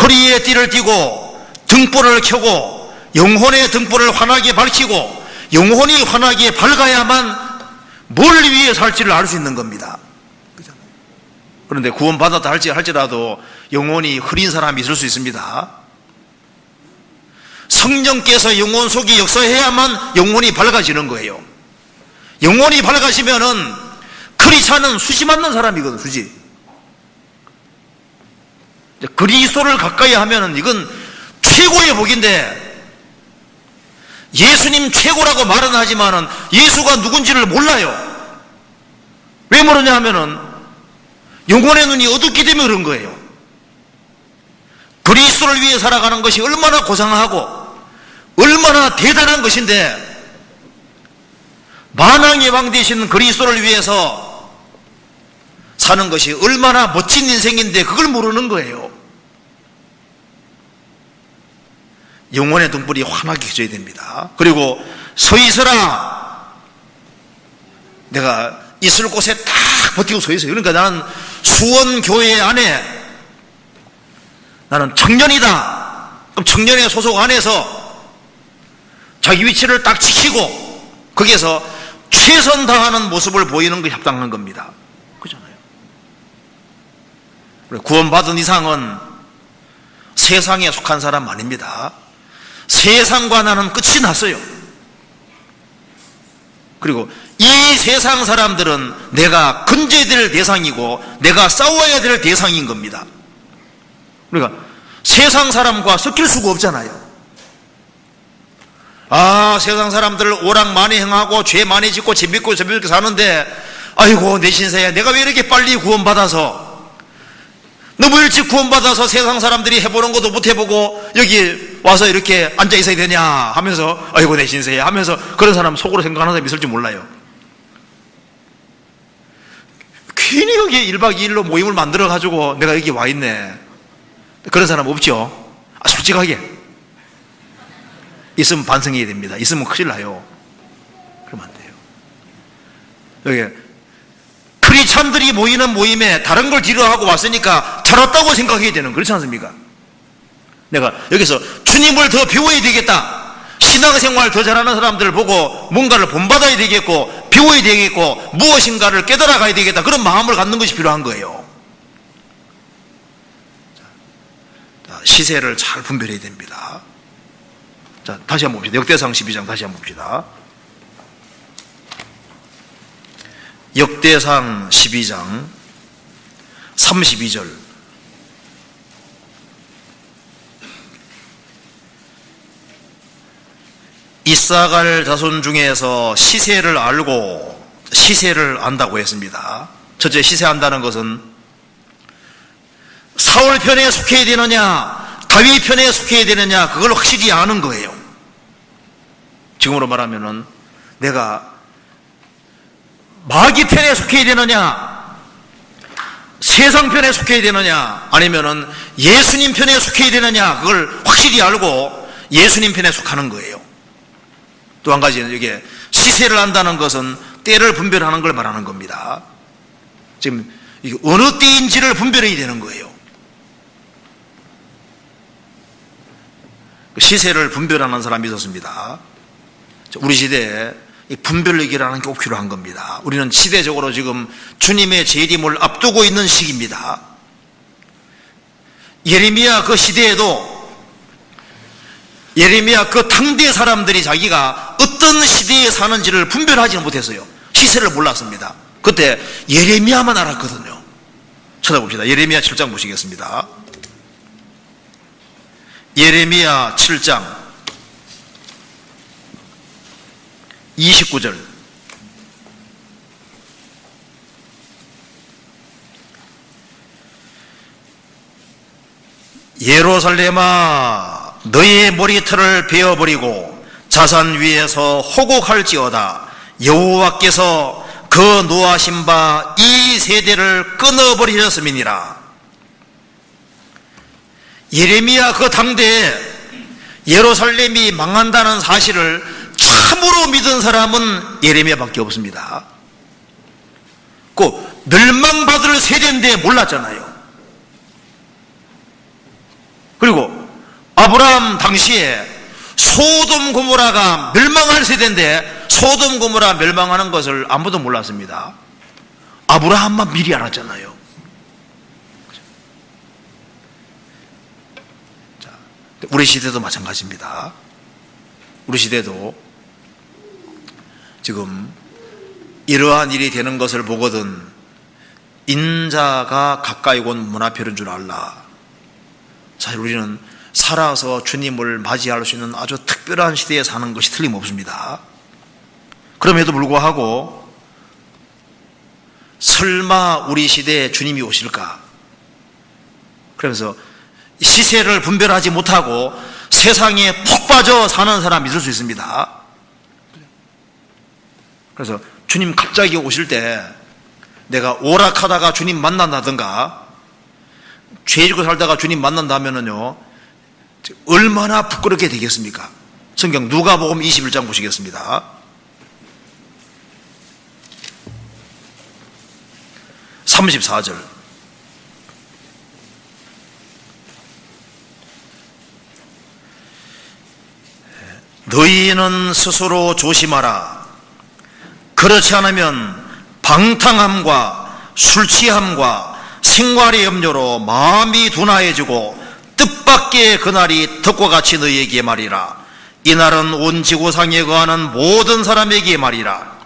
허리에 띠를 띠고 등불을 켜고 영혼의 등불을 환하게 밝히고 영혼이 환하게 밝아야만 뭘 위해 살지를 알 수 있는 겁니다. 그런데 구원받았다 할지라도 영혼이 흐린 사람이 있을 수 있습니다. 성령께서 영혼 속에 역사해야만 영혼이 밝아지는 거예요. 영혼이 밝아지면은 크리스찬은 수지 맞는 사람이거든, 수지. 그리스도를 가까이 하면은 이건 최고의 복인데, 예수님 최고라고 말은 하지만은 예수가 누군지를 몰라요. 왜 모르냐 하면은 영혼의 눈이 어둡기 때문에 그런 거예요. 그리스도를 위해 살아가는 것이 얼마나 고상하고 얼마나 대단한 것인데, 만왕의 왕 되신 그리스도를 위해서 사는 것이 얼마나 멋진 인생인데 그걸 모르는 거예요. 영혼의 등불이 환하게 켜져야 됩니다. 그리고 서 있어라. 내가 있을 곳에 딱 버티고 서 있어요. 그러니까 나는 수원교회 안에 나는 청년이다. 그럼 청년의 소속 안에서 자기 위치를 딱 지키고 거기에서 최선 다하는 모습을 보이는 것이 합당한 겁니다. 그렇잖아요. 구원받은 이상은 세상에 속한 사람 아닙니다. 세상과 나는 끝이 났어요. 그리고 이 세상 사람들은 내가 근제해야 될 대상이고 내가 싸워야 될 대상인 겁니다. 그러니까 세상 사람과 섞일 수가 없잖아요. 세상 사람들 오락 많이 행하고 죄 많이 짓고 재밌고 재밌게 사는데 아이고 내 신세야 내가 왜 이렇게 빨리 구원받아서 너무 일찍 구원받아서 세상 사람들이 해보는 것도 못 해보고 여기 와서 이렇게 앉아 있어야 되냐 하면서 아이고 내 신세야 하면서 그런 사람 속으로 생각하는 사람이 있을지 몰라요. 괜히 여기 1박 2일로 모임을 만들어가지고 내가 여기 와 있네. 그런 사람 없죠? 솔직하게. 있으면 반성해야 됩니다. 있으면 큰일 나요. 그러면 안 돼요. 여기 크리스찬들이 모이는 모임에 다른 걸 뒤로하고 왔으니까 잘왔다고 생각해야 되는, 그렇지 않습니까? 내가 여기서 주님을 더 배워야 되겠다. 신앙생활 더 잘하는 사람들을 보고 뭔가를 본받아야 되겠고 배워야 되겠고 무엇인가를 깨달아 가야 되겠다. 그런 마음을 갖는 것이 필요한 거예요. 자, 시세를 잘 분별해야 됩니다. 자, 다시 한번 봅시다. 역대상 12장 다시 한번 봅시다. 역대상 12장 32절. 이사갈 자손 중에서 시세를 알고 시세를 안다고 했습니다. 첫째, 시세한다는 것은 사울 편에 속해야 되느냐 다윗 편에 속해야 되느냐 그걸 확실히 아는 거예요. 지금으로 말하면은 내가 마귀 편에 속해야 되느냐 세상 편에 속해야 되느냐 아니면은 예수님 편에 속해야 되느냐 그걸 확실히 알고 예수님 편에 속하는 거예요. 또 한 가지는 이게 시세를 안다는 것은 때를 분별하는 걸 말하는 겁니다. 지금 이게 어느 때인지를 분별해야 되는 거예요. 시세를 분별하는 사람이 있었습니다. 우리 시대에 이 분별력이라는 게 꼭 필요한 겁니다. 우리는 시대적으로 지금 주님의 재림을 앞두고 있는 시기입니다. 예레미야 그 시대에도 예레미야 그 당대 사람들이 자기가 어떤 시대에 사는지를 분별하지 못했어요. 시세를 몰랐습니다. 그때 예레미야만 알았거든요. 찾아봅시다. 예레미야 7장 보시겠습니다. 예레미야 7장 29절. 예루살렘아 너희의 머리털을 베어버리고 자산 위에서 호곡할지어다. 여호와께서 그 노하신 바 이 세대를 끊어버리셨음이니라. 예레미야 그 당대에 예루살렘이 망한다는 사실을 참으로 믿은 사람은 예레미야밖에 없습니다. 그 멸망받을 세대인데 몰랐잖아요. 그리고 아브라함 당시에 소돔 고모라가 멸망할 세대인데 소돔 고모라 멸망하는 것을 아무도 몰랐습니다. 아브라함만 미리 알았잖아요. 자, 우리 시대도 마찬가지입니다. 우리 시대도 지금 이러한 일이 되는 것을 보거든 인자가 가까이 온 문 앞에 이른 줄 알라. 사실 우리는 살아서 주님을 맞이할 수 있는 아주 특별한 시대에 사는 것이 틀림없습니다. 그럼에도 불구하고 설마 우리 시대에 주님이 오실까? 그러면서 시세를 분별하지 못하고 세상에 푹 빠져 사는 사람이 있을 수 있습니다. 그래서 주님 갑자기 오실 때 내가 오락하다가 주님 만난다든가 죄 지고 살다가 주님 만난다면은요 얼마나 부끄럽게 되겠습니까? 성경 누가복음 21장 보시겠습니다. 34절. 너희는 스스로 조심하라. 그렇지 않으면 방탕함과 술취함과 생활의 염려로 마음이 둔하여지고 뜻밖의 그날이 덕과 같이 너희에게 말이라. 이날은 온 지구상에 거하는 모든 사람에게 말이라.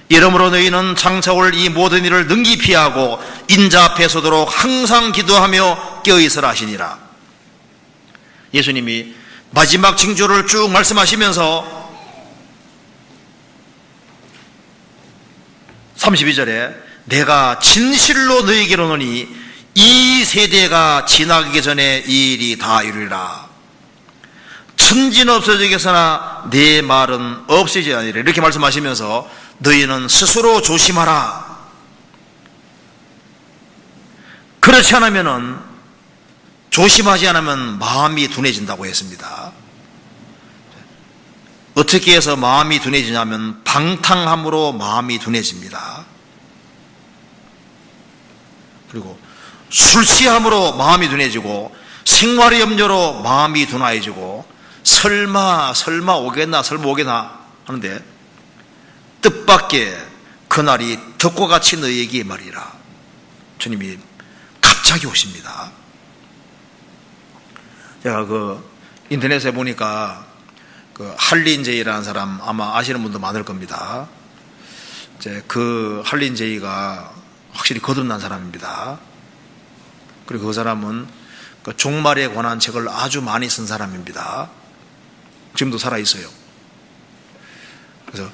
이러므로 너희는 장차 올 이 모든 일을 능히 피하고 인자 앞에 서도록 항상 기도하며 깨어있으라 하시니라. 예수님이 마지막 징조를 쭉 말씀하시면서 32절에 내가 진실로 너희에게 이르노니 이 세대가 지나가기 전에 이 일이 다 이루리라. 천지는 없어지겠으나 내 말은 없어지지 아니라. 이렇게 말씀하시면서 너희는 스스로 조심하라. 그렇지 않으면은 조심하지 않으면 마음이 둔해진다고 했습니다. 어떻게 해서 마음이 둔해지냐면 방탕함으로 마음이 둔해집니다. 그리고 술 취함으로 마음이 둔해지고 생활의 염려로 마음이 둔해지고 설마 오겠나 하는데 뜻밖의 그날이 덕과 같이 너희에게 말이라. 주님이 갑자기 오십니다. 제가 인터넷에 보니까 할린제이라는 사람 아마 아시는 분도 많을 겁니다. 이제 할린제이가 확실히 거듭난 사람입니다. 그리고 그 사람은 종말에 관한 책을 아주 많이 쓴 사람입니다. 지금도 살아있어요. 그래서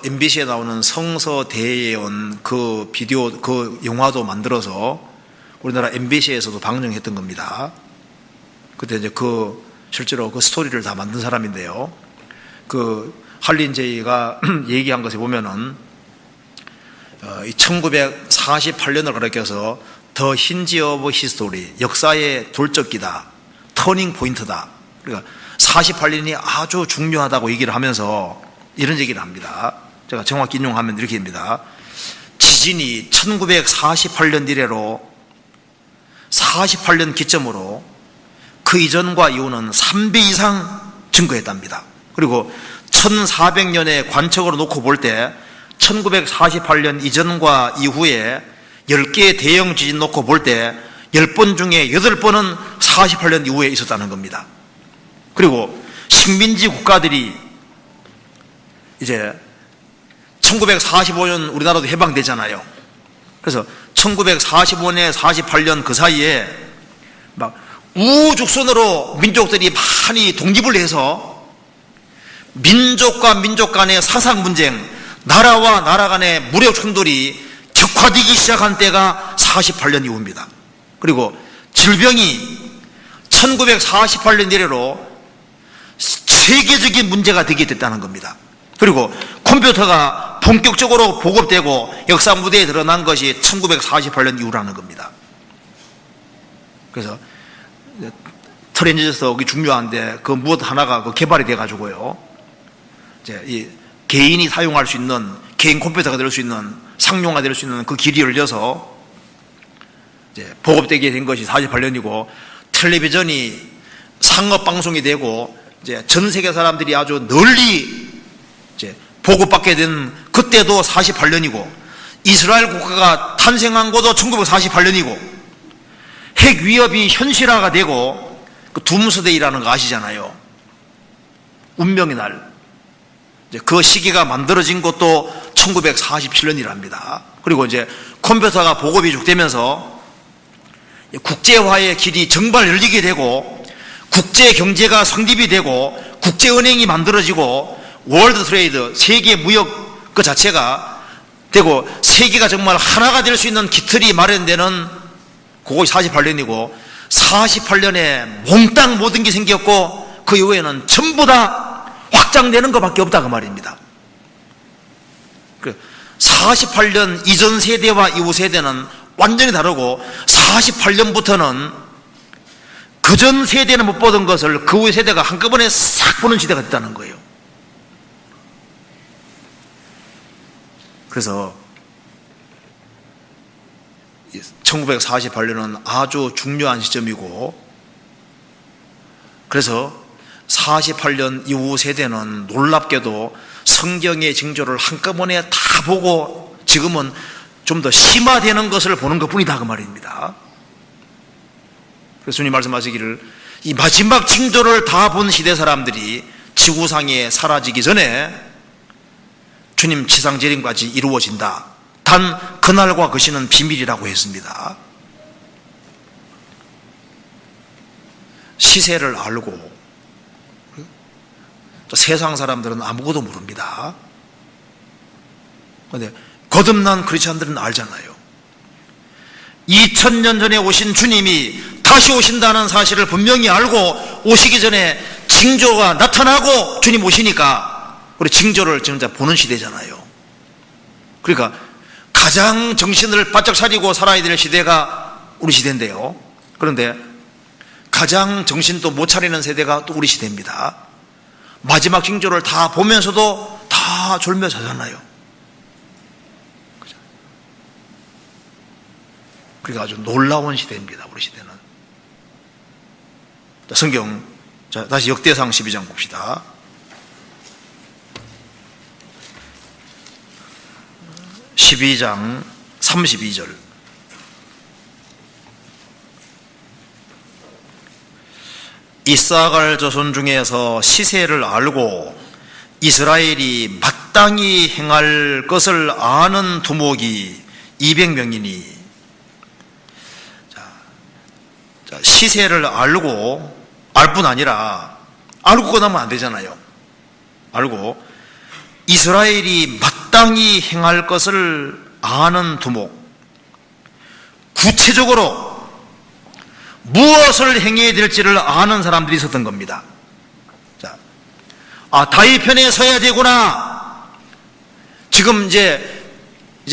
MBC에 나오는 성서 대예언 비디오, 영화도 만들어서 우리나라 MBC에서도 방영했던 겁니다. 그때 이제 실제로 스토리를 다 만든 사람인데요. 할린제이가 얘기한 것에 보면은, 1948년을 가리켜서 더 힌지 오브 히스토리, 역사의 돌적기다, 터닝 포인트다. 그러니까 48년이 아주 중요하다고 얘기를 하면서 이런 얘기를 합니다. 제가 정확히 인용하면 이렇게 됩니다. 지진이 1948년 이래로 48년 기점으로 그 이전과 이후는 3배 이상 증거했답니다. 그리고 1400년의 관측으로 놓고 볼 때 1948년 이전과 이후에 10개의 대형 지진 놓고 볼 때 10번 중에 8번은 48년 이후에 있었다는 겁니다. 그리고 식민지 국가들이 이제 1945년 우리나라도 해방되잖아요. 그래서 1945년, 48년 그 사이에 막 우죽순으로 민족들이 많이 독립을 해서 민족과 민족 간의 사상 분쟁, 나라와 나라 간의 무력 충돌이 격화되기 시작한 때가 48년 이후입니다. 그리고 질병이 1948년 이래로 세계적인 문제가 되게 됐다는 겁니다. 그리고 컴퓨터가 본격적으로 보급되고 역사 무대에 드러난 것이 1948년 이후라는 겁니다. 그래서 트랜지스터 중요한데 무엇 하나가 개발이 돼가지고요. 이제 이 개인이 사용할 수 있는 개인 컴퓨터가 될 수 있는 상용화 될 수 있는 그 길이 열려서 이제 보급되게 된 것이 48년이고 텔레비전이 상업 방송이 되고 이제 전 세계 사람들이 아주 널리 이제 보급받게 된 그때도 48년이고 이스라엘 국가가 탄생한 것도 1948년이고 핵 위협이 현실화가 되고 둠스데이라는 거 아시잖아요. 운명의 날. 그 시기가 만들어진 것도 1947년이랍니다. 그리고 이제 컴퓨터가 보급이 쭉 되면서 국제화의 길이 정말 열리게 되고 국제 경제가 성립이 되고 국제은행이 만들어지고 월드 트레이드, 세계 무역 그 자체가 되고 세계가 정말 하나가 될 수 있는 기틀이 마련되는 그것이 48년이고 48년에 몽땅 모든 게 생겼고 그 이후에는 전부 다 확장되는 것밖에 없다 그 말입니다. 48년 이전 세대와 이후 세대는 완전히 다르고 48년부터는 그전 세대는 못 보던 것을 그 후 세대가 한꺼번에 싹 보는 시대가 됐다는 거예요. 그래서 1948년은 아주 중요한 시점이고, 그래서 48년 이후 세대는 놀랍게도 성경의 징조를 한꺼번에 다 보고 지금은 좀 더 심화되는 것을 보는 것뿐이다 그 말입니다. 그래서 주님 말씀하시기를 이 마지막 징조를 다 본 시대 사람들이 지구상에 사라지기 전에 주님 지상재림까지 이루어진다. 단 그날과 그 시는 비밀이라고 했습니다. 시세를 알고 세상 사람들은 아무것도 모릅니다. 그런데 거듭난 크리스천들은 알잖아요. 2000년 전에 오신 주님이 다시 오신다는 사실을 분명히 알고 오시기 전에 징조가 나타나고 주님 오시니까 우리 징조를 지금 보는 시대잖아요. 그러니까 가장 정신을 바짝 차리고 살아야 될 시대가 우리 시대인데요. 그런데 가장 정신도 못 차리는 세대가 또 우리 시대입니다. 마지막 징조를 다 보면서도 다 졸며 자잖아요. 그러니까 아주 놀라운 시대입니다. 우리 시대는. 성경, 자, 다시 역대상 12장 봅시다. (12장) 32절. 이사갈 자손 중에서 시세를 알고 이스라엘이 마땅히 행할 것을 아는 두목이 200명이니. 자, 시세를 알고, 알 뿐 아니라 알고 끝나면 안 되잖아요. 알고 이스라엘이 마땅히 행할 것을 아는 두목, 구체적으로 무엇을 행해야 될지를 아는 사람들이 있었던 겁니다. 자, 다윗 편에 서야 되구나. 지금 이제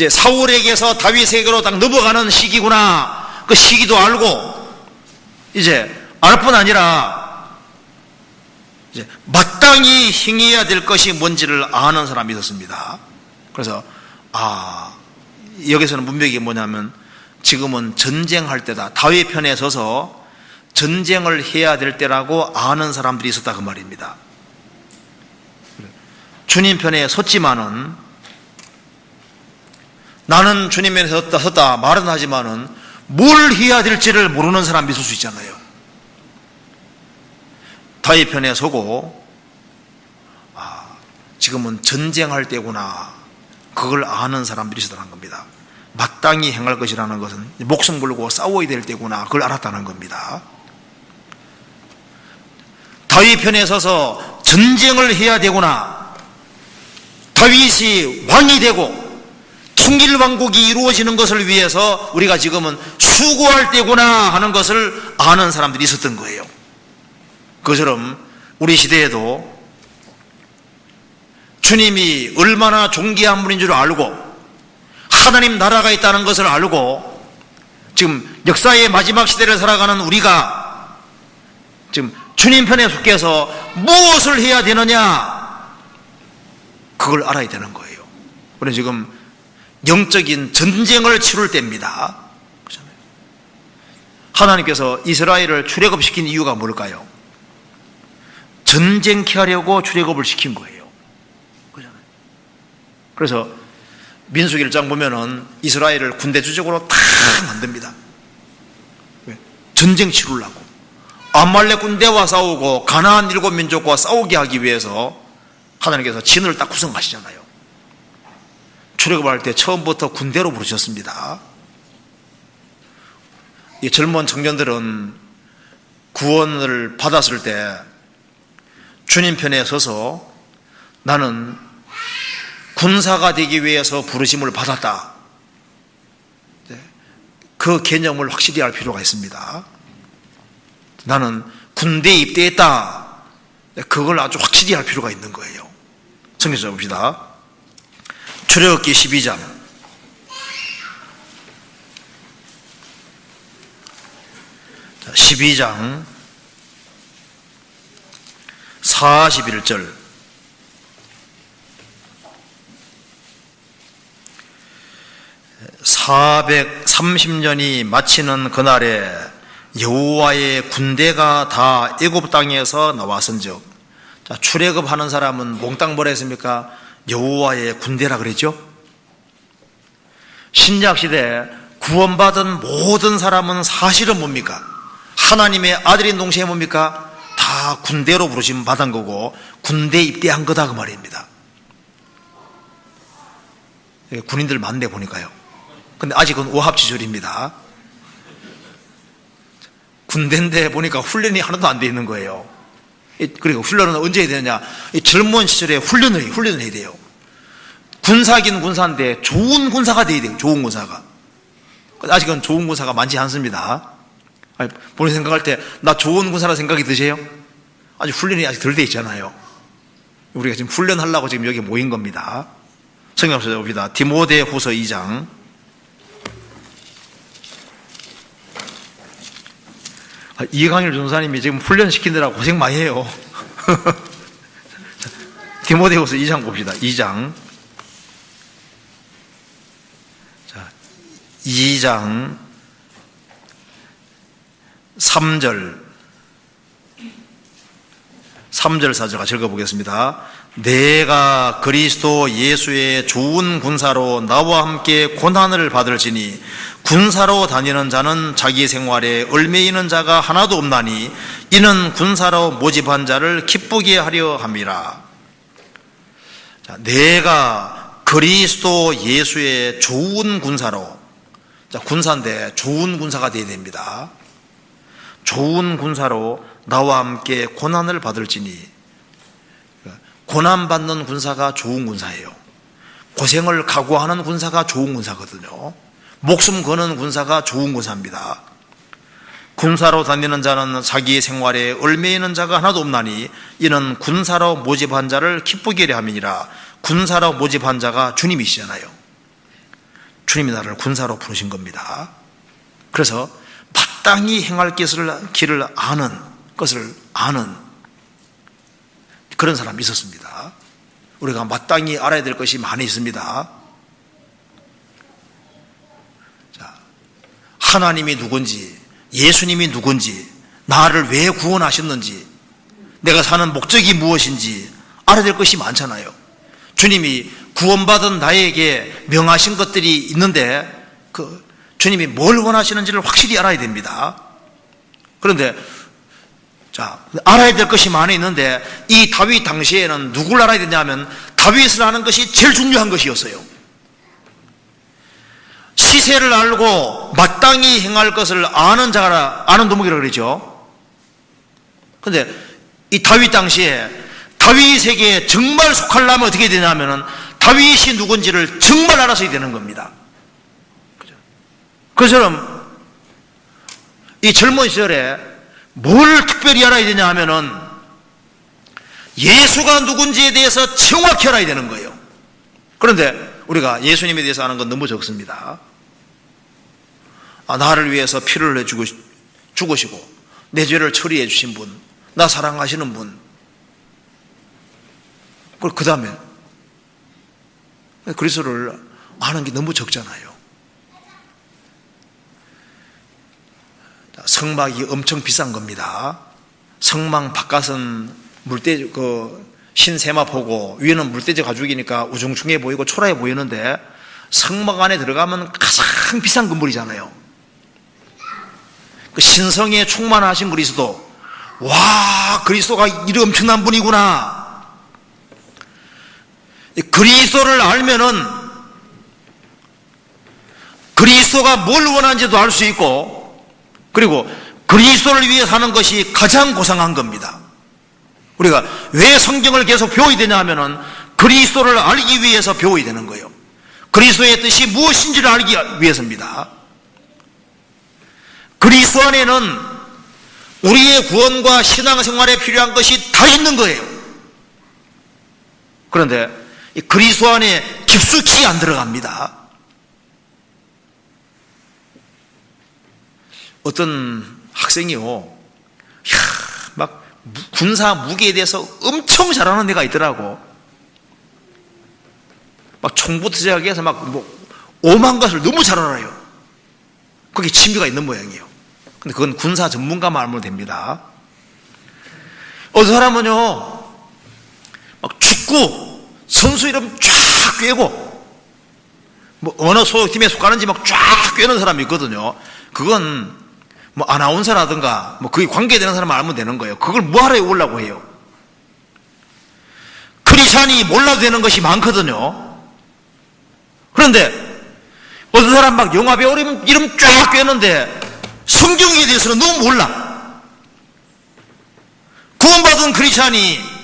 사울에게서 다윗에게로 딱 넘어가는 시기구나. 그 시기도 알고, 이제 알 뿐 아니라 이제 마땅히 행해야 될 것이 뭔지를 아는 사람이 있었습니다. 그래서 여기서는 문맥이 뭐냐면 지금은 전쟁할 때다. 다윗 편에 서서 전쟁을 해야 될 때라고 아는 사람들이 있었다 그 말입니다. 주님 편에 섰지만은, 나는 주님 편에 섰다 말은 하지만은 뭘 해야 될지를 모르는 사람이 있을 수 있잖아요. 다윗 편에 서고 지금은 전쟁할 때구나, 그걸 아는 사람들이 있었다는 겁니다. 마땅히 행할 것이라는 것은 목숨 걸고 싸워야 될 때구나, 그걸 알았다는 겁니다. 다윗 편에 서서 전쟁을 해야 되구나, 다윗이 왕이 되고 통일왕국이 이루어지는 것을 위해서 우리가 지금은 수고할 때구나 하는 것을 아는 사람들이 있었던 거예요. 그처럼 우리 시대에도 주님이 얼마나 존귀한 분인 줄 알고 하나님 나라가 있다는 것을 알고 지금 역사의 마지막 시대를 살아가는 우리가 지금 주님 편에 속해서 무엇을 해야 되느냐, 그걸 알아야 되는 거예요. 우리는 지금 영적인 전쟁을 치룰 때입니다. 그렇잖아요. 하나님께서 이스라엘을 출애굽시킨 이유가 뭘까요? 전쟁케 하려고 출애굽을 시킨 거예요. 그렇잖아요. 그래서 민수기 1장 보면은 이스라엘을 군대 주적으로 다 만듭니다. 왜? 전쟁 치르려고. 아말렉 군대와 싸우고 가나안 7민족과 싸우게 하기 위해서 하나님께서 진을 딱 구성하시잖아요. 출애굽할 때 처음부터 군대로 부르셨습니다. 이 젊은 청년들은 구원을 받았을 때 주님 편에 서서 나는 군사가 되기 위해서 부르심을 받았다, 그 개념을 확실히 알 필요가 있습니다. 나는 군대에 입대했다, 그걸 아주 확실히 알 필요가 있는 거예요. 성경 좀 봅시다. 출애굽기 12장 12장 41절. (430년이) 마치는 그날에 여호와의 군대가 다 애굽 땅에서 나왔은즉. 자, 출애굽하는 사람은 몽땅 뭐라 했습니까? 여호와의 군대라 그랬죠. 신약시대 구원받은 모든 사람은 사실은 뭡니까? 하나님의 아들인 동시에 뭡니까? 다 군대로 부르심 받은 거고 군대 입대한 거다 그 말입니다. 군인들 많네 보니까요. 근데 아직은 오합지졸입니다. 군대인데 보니까 훈련이 하나도 안 돼 있는 거예요. 그리고 훈련은 언제 해야 되느냐? 젊은 시절에 훈련을 해야 돼요. 군사긴 군사인데 좋은 군사가 돼야 돼요. 좋은 군사가. 아직은 좋은 군사가 많지 않습니다. 본인 생각할 때 나 좋은 군사라 생각이 드세요? 아직 훈련이 아직 덜 돼 있잖아요. 우리가 지금 훈련하려고 지금 여기 모인 겁니다. 성경 찾아봅니다. 디모데후서 2장 이강일 전사님이 지금 훈련시키느라 고생 많이 해요. 디모데후서 2장 봅시다. 2장 3절 4절 읽어보겠습니다. 내가 그리스도 예수의 좋은 군사로 나와 함께 고난을 받을지니 군사로 다니는 자는 자기 생활에 얽매이는 자가 하나도 없나니 이는 군사로 모집한 자를 기쁘게 하려 함이라. 자, 내가 그리스도 예수의 좋은 군사로. 자, 군사인데 좋은 군사가 되어야 됩니다. 좋은 군사로 나와 함께 고난을 받을지니. 고난받는 군사가 좋은 군사예요. 고생을 각오하는 군사가 좋은 군사거든요. 목숨 거는 군사가 좋은 군사입니다. 군사로 다니는 자는 자기의 생활에 얽매이는 자가 하나도 없나니 이는 군사로 모집한 자를 기쁘게 하려 함이니라. 군사로 모집한 자가 주님이시잖아요. 주님이 나를 군사로 부르신 겁니다. 그래서 마땅히 행할 길을 아는 것을 아는 그런 사람이 있었습니다. 우리가 마땅히 알아야 될 것이 많이 있습니다. 자, 하나님이 누군지, 예수님이 누군지, 나를 왜 구원하셨는지, 내가 사는 목적이 무엇인지 알아야 될 것이 많잖아요. 주님이 구원받은 나에게 명하신 것들이 있는데 주님이 뭘 원하시는지를 확실히 알아야 됩니다. 그런데 자, 알아야 될 것이 많이 있는데 이 다윗 당시에는 누굴 알아야 되냐면 다윗을 아는 것이 제일 중요한 것이었어요. 시세를 알고 마땅히 행할 것을 아는 자가 아는 도목이라고 그러죠. 그런데 이 다윗 당시에 다윗에게 정말 속하려면 어떻게 되냐면 다윗이 누군지를 정말 알아서야 되는 겁니다. 그처럼 이 젊은 시절에 뭘 특별히 알아야 되냐 하면은 예수가 누군지에 대해서 정확히 알아야 되는 거예요. 그런데 우리가 예수님에 대해서 아는 건 너무 적습니다. 나를 위해서 피를 흘려 죽으시고 내 죄를 처리해 주신 분, 나 사랑하시는 분. 그 다음에 그리스도를 아는 게 너무 적잖아요. 성막이 엄청 비싼 겁니다. 성막 바깥은 신세마포고 위에는 물대지 가죽이니까 우중충해 보이고 초라해 보이는데 성막 안에 들어가면 가장 비싼 건물이잖아요. 그 신성에 충만하신 그리스도, 와, 그리스도가 이리 엄청난 분이구나. 그리스도를 알면은 그리스도가 뭘 원하는지도 알 수 있고, 그리고 그리스도를 위해 사는 것이 가장 고상한 겁니다. 우리가 왜 성경을 계속 배워야 되냐 하면은 그리스도를 알기 위해서 배워야 되는 거예요. 그리스도의 뜻이 무엇인지를 알기 위해서입니다. 그리스도 안에는 우리의 구원과 신앙생활에 필요한 것이 다 있는 거예요. 그런데 이 그리스도 안에 깊숙이 안 들어갑니다. 어떤 학생이요, 막 군사 무기에 대해서 엄청 잘하는 애가 있더라고. 막 총부터 시작해서 막 오만 것을 너무 잘 알아요. 거기에 취미가 있는 모양이에요. 근데 그건 군사 전문가만 알면 됩니다. 어떤 사람은요, 막 축구 선수 이름 쫙 꿰고, 뭐 어느 소속팀에 속하는지 막 쫙 꿰는 사람이 있거든요. 그건 뭐 아나운서라든가 뭐 그게 관계되는 사람만 알면 되는 거예요. 그걸 뭐하러 외우려고 해요? 크리스찬이 몰라도 되는 것이 많거든요. 그런데 어떤 사람 막 영화배우 이름 쫙 꿰는데 성경에 대해서는 너무 몰라. 구원받은 크리스찬이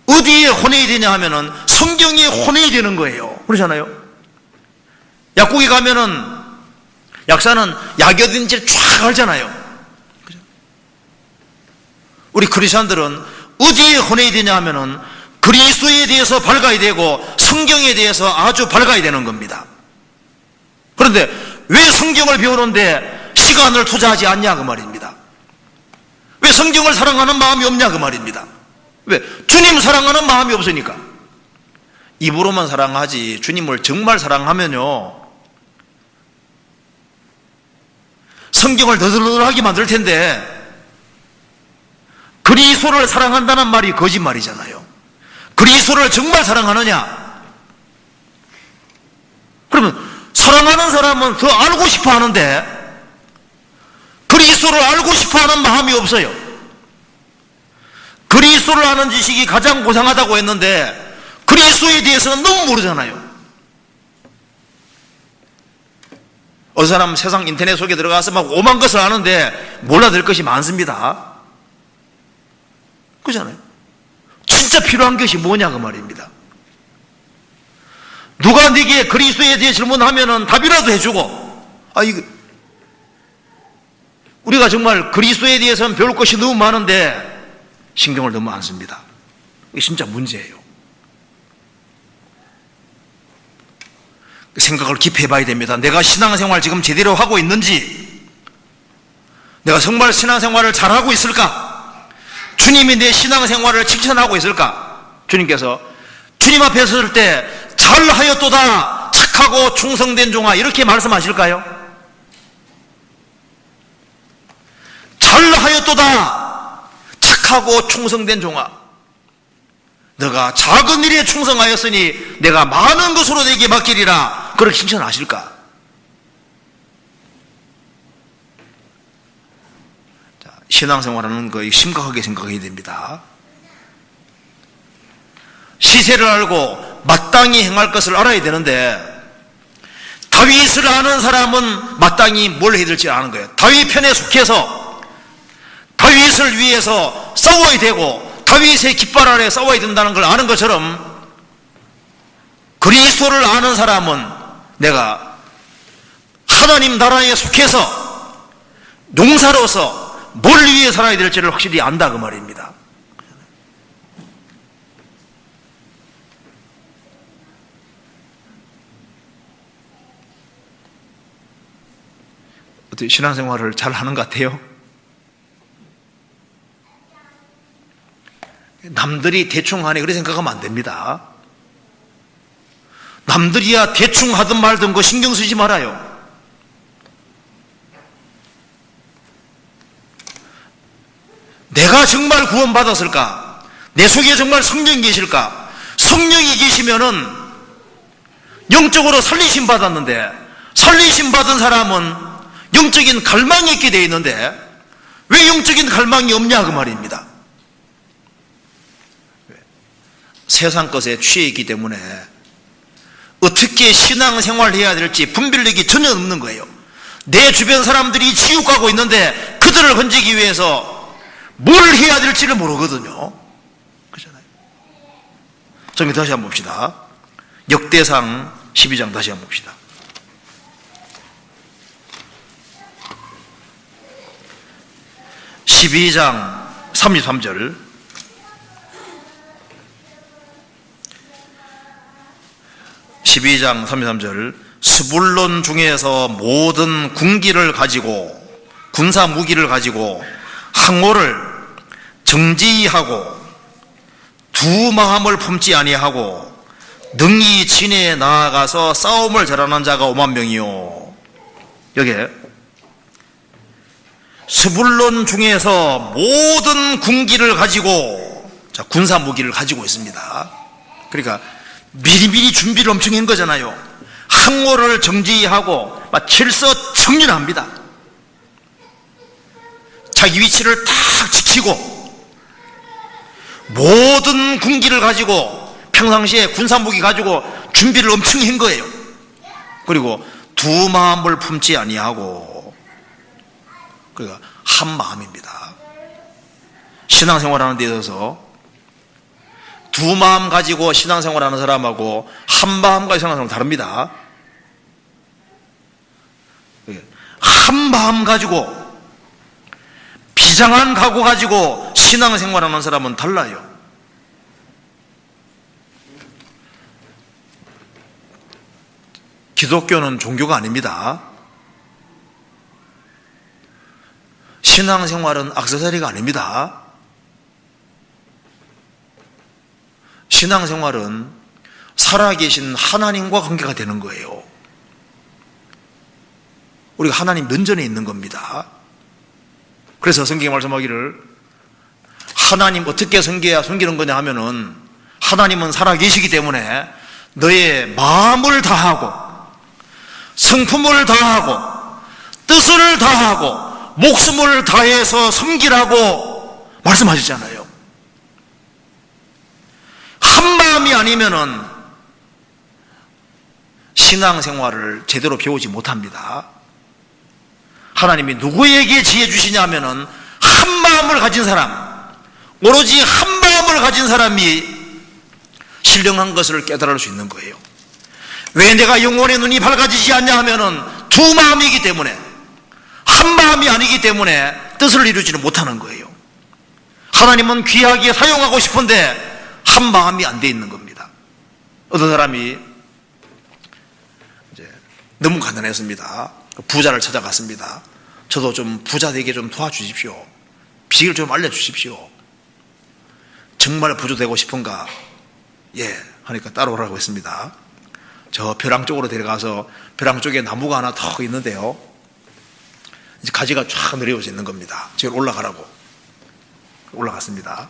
어디에 혼해야 되냐 하면은 성경에 혼해야 되는 거예요. 그러잖아요. 약국에 가면은 약사는 약이 어딘지 쫙 알잖아요. 우리 크리스찬들은 어디에 혼해야 되냐 하면은 그리스도에 대해서 밝아야 되고 성경에 대해서 아주 밝아야 되는 겁니다. 그런데 왜 성경을 배우는데 시간을 투자하지 않냐 그 말입니다. 왜 성경을 사랑하는 마음이 없냐 그 말입니다. 왜? 주님 사랑하는 마음이 없으니까. 입으로만 사랑하지 주님을 정말 사랑하면요, 성경을 너덜너덜하게 만들 텐데 그리스도를 사랑한다는 말이 거짓말이잖아요. 그리스도를 정말 사랑하느냐? 그러면 사랑하는 사람은 더 알고 싶어 하는데 그리스도를 알고 싶어 하는 마음이 없어요. 그리스도를 아는 지식이 가장 고상하다고 했는데 그리스도에 대해서는 너무 모르잖아요. 어느 사람 세상 인터넷 속에 들어가서 막 오만 것을 아는데 몰라야 될 것이 많습니다. 그렇잖아요. 진짜 필요한 것이 뭐냐 그 말입니다. 누가 네게 그리스도에 대해 질문하면은 답이라도 해주고, 이거 우리가 정말 그리스도에 대해서는 배울 것이 너무 많은데 신경을 너무 안 씁니다. 이게 진짜 문제예요. 생각을 깊이 해봐야 됩니다. 내가 신앙생활 지금 제대로 하고 있는지, 내가 정말 신앙생활을 잘하고 있을까? 주님이 내 신앙생활을 칭찬하고 있을까? 주님께서 주님 앞에 섰을 때 잘하였도다 착하고 충성된 종아 이렇게 말씀하실까요? 잘하였도다 착하고 충성된 종아, 너가 작은 일에 충성하였으니 내가 많은 것으로 내게 맡기리라, 그렇게 칭찬하실까? 신앙생활하는 거에 심각하게 생각해야 됩니다. 시세를 알고 마땅히 행할 것을 알아야 되는데 다윗을 아는 사람은 마땅히 뭘 해야 될지 아는 거예요. 다윗 편에 속해서 다윗을 위해서 싸워야 되고 다윗의 깃발 아래 싸워야 된다는 걸 아는 것처럼 그리스도를 아는 사람은 내가 하나님 나라에 속해서 용사로서 뭘 위해 살아야 될지를 확실히 안다 그 말입니다. 어떻게 신앙생활을 잘 하는 것 같아요? 남들이 대충 하네 그렇게 생각하면 안 됩니다. 남들이야 대충 하든 말든 거 신경 쓰지 말아요. 내가 정말 구원받았을까? 내 속에 정말 성령이 계실까? 성령이 계시면은 영적으로 살리심 받았는데, 살리심 받은 사람은 영적인 갈망이 있게 되어 있는데 왜 영적인 갈망이 없냐 그 말입니다. 세상 것에 취해 있기 때문에 어떻게 신앙생활을 해야 될지 분별력이 전혀 없는 거예요. 내 주변 사람들이 지옥 가고 있는데 그들을 건지기 위해서 뭘 해야 될지를 모르거든요. 그렇잖아요. 좀 다시 한번 봅시다. 역대상 12장 다시 한번 봅시다. 12장 33절 12장 33절 스불론 중에서 모든 군기를 가지고 군사 무기를 가지고 항오를 정지하고 두 마음을 품지 아니하고 능히 진에 나아가서 싸움을 잘하는 자가 5만 명이요. 여기에 스불론 중에서 모든 군기를 가지고, 자, 군사 무기를 가지고 있습니다. 그러니까 미리미리 준비를 엄청 한 거잖아요. 항오를 정지하고 막 칠서정연합니다. 자기 위치를 딱 지키고 모든 군기를 가지고 평상시에 군사 무기 가지고 준비를 엄청 한 거예요. 그리고 두 마음을 품지 아니하고, 그러니까 한 마음입니다. 신앙생활하는 데 있어서 두 마음 가지고 신앙생활하는 사람하고 한 마음 가지고 신앙생활은 다릅니다. 한 마음 가지고 비장한 각오 가지고 신앙생활하는 사람은 달라요. 기독교는 종교가 아닙니다. 신앙생활은 액세서리가 아닙니다. 신앙생활은 살아계신 하나님과 관계가 되는 거예요. 우리가 하나님 면전에 있는 겁니다. 그래서 성경에 말씀하기를 하나님 어떻게 섬기는 거냐 하면은 하나님은 살아계시기 때문에 너의 마음을 다하고 성품을 다하고 뜻을 다하고 목숨을 다해서 섬기라고 말씀하셨잖아요. 한 마음이 아니면은 신앙생활을 제대로 배우지 못합니다. 하나님이 누구에게 지혜 주시냐 하면은 한 마음을 가진 사람, 오로지 한 마음을 가진 사람이 신령한 것을 깨달을 수 있는 거예요. 왜 내가 영혼의 눈이 밝아지지 않냐 하면은 두 마음이기 때문에, 한 마음이 아니기 때문에 뜻을 이루지는 못하는 거예요. 하나님은 귀하게 사용하고 싶은데 한 마음이 안 돼 있는 겁니다. 어떤 사람이 이제 너무 가난했습니다. 부자를 찾아갔습니다. 저도 좀 부자 되게 좀 도와주십시오. 비결 좀 알려주십시오. 정말 부자 되고 싶은가? 예, 하니까 따라오라고 했습니다. 저 벼랑 쪽으로 데려가서 벼랑 쪽에 나무가 하나 턱 있는데요, 이제 가지가 쫙 내려오져 있는 겁니다. 지금 올라가라고. 올라갔습니다.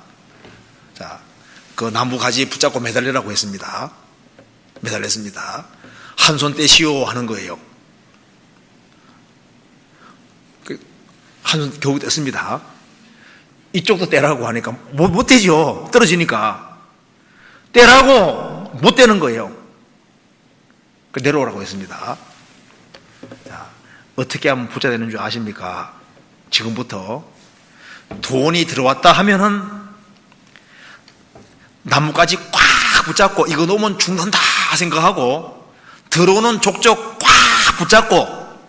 자, 그 나무 가지 붙잡고 매달리라고 했습니다. 매달렸습니다. 한 손 떼시오 하는 거예요. 한 손 겨우 뗐습니다. 이쪽도 떼라고 하니까 못 떼죠. 떨어지니까. 떼라고 못 떼는 거예요. 내려오라고 했습니다. 자, 어떻게 하면 부자 되는 줄 아십니까? 지금부터 돈이 들어왔다 하면은 나무까지 꽉 붙잡고 이거 놓으면 죽는다 생각하고 들어오는 족족 꽉 붙잡고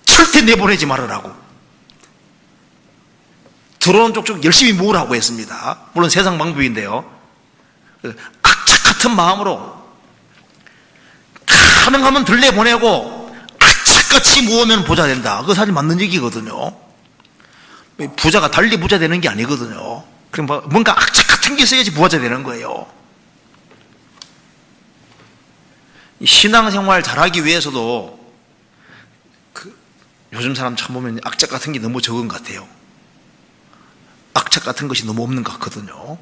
절대 내보내지 말으라고, 들어오는 족족 열심히 모으라고 했습니다. 물론 세상 방법인데요, 악착 같은 마음으로 가능하면 들려보내고 악착같이 모으면 부자 된다. 그거 사실 맞는 얘기거든요. 부자가 달리 부자 되는 게 아니거든요. 그럼 뭔가 악착 같은 게 있어야지 부자 되는 거예요. 신앙생활 잘하기 위해서도 요즘 사람 참 보면 악착 같은 게 너무 적은 것 같아요. 악착 같은 것이 너무 없는 것 같거든요.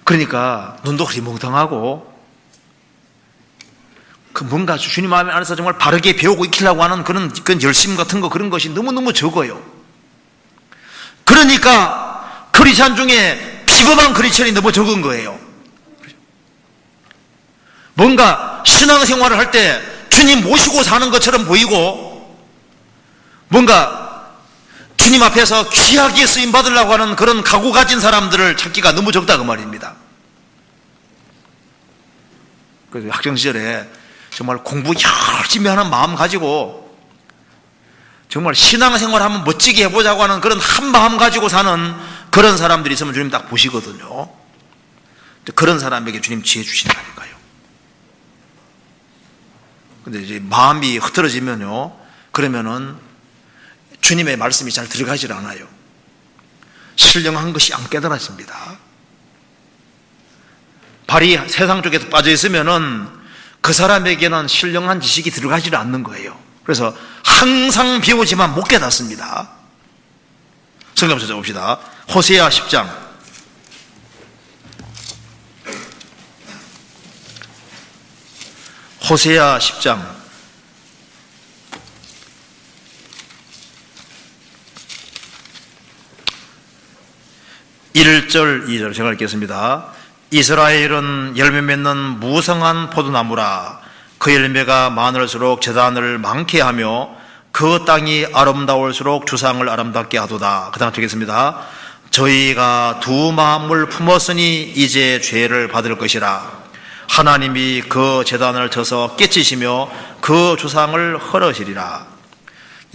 그러니까 눈도 흐리멍텅하고 뭔가 주님 마음 안에서 정말 바르게 배우고 익히려고 하는 그런 열심 같은 거, 그런 것이 너무너무 적어요. 그러니까 크리스찬 중에 비범한 크리스찬이 너무 적은 거예요. 뭔가 신앙생활을 할 때 주님 모시고 사는 것처럼 보이고 뭔가 주님 앞에서 귀하게 쓰임 받으려고 하는 그런 각오 가진 사람들을 찾기가 너무 적다 그 말입니다. 그래서 학생 시절에 정말 공부 열심히 하는 마음 가지고 정말 신앙생활 하면 멋지게 해보자고 하는 그런 한 마음 가지고 사는 그런 사람들이 있으면 주님 딱 보시거든요. 그런 사람에게 주님 지혜 주신다니까요. 근데 이제 마음이 흐트러지면요, 그러면은 주님의 말씀이 잘 들어가질 않아요. 신령한 것이 안 깨달아집니다. 발이 세상 쪽에 빠져 있으면은 그 사람에게는 신령한 지식이 들어가질 않는 거예요. 그래서 항상 배우지만 못 깨닫습니다. 성경 찾아봅시다. 호세아 10장. 호세아 10장 1절 2절 제가 읽겠습니다. 이스라엘은 열매 맺는 무성한 포도나무라. 그 열매가 많을수록 제단을 많게 하며 그 땅이 아름다울수록 주상을 아름답게 하도다. 그 다음 읽겠습니다. 저희가 두 마음을 품었으니 이제 죄를 받을 것이라. 하나님이 그 제단을 쳐서 깨치시며 그 주상을 헐으시리라.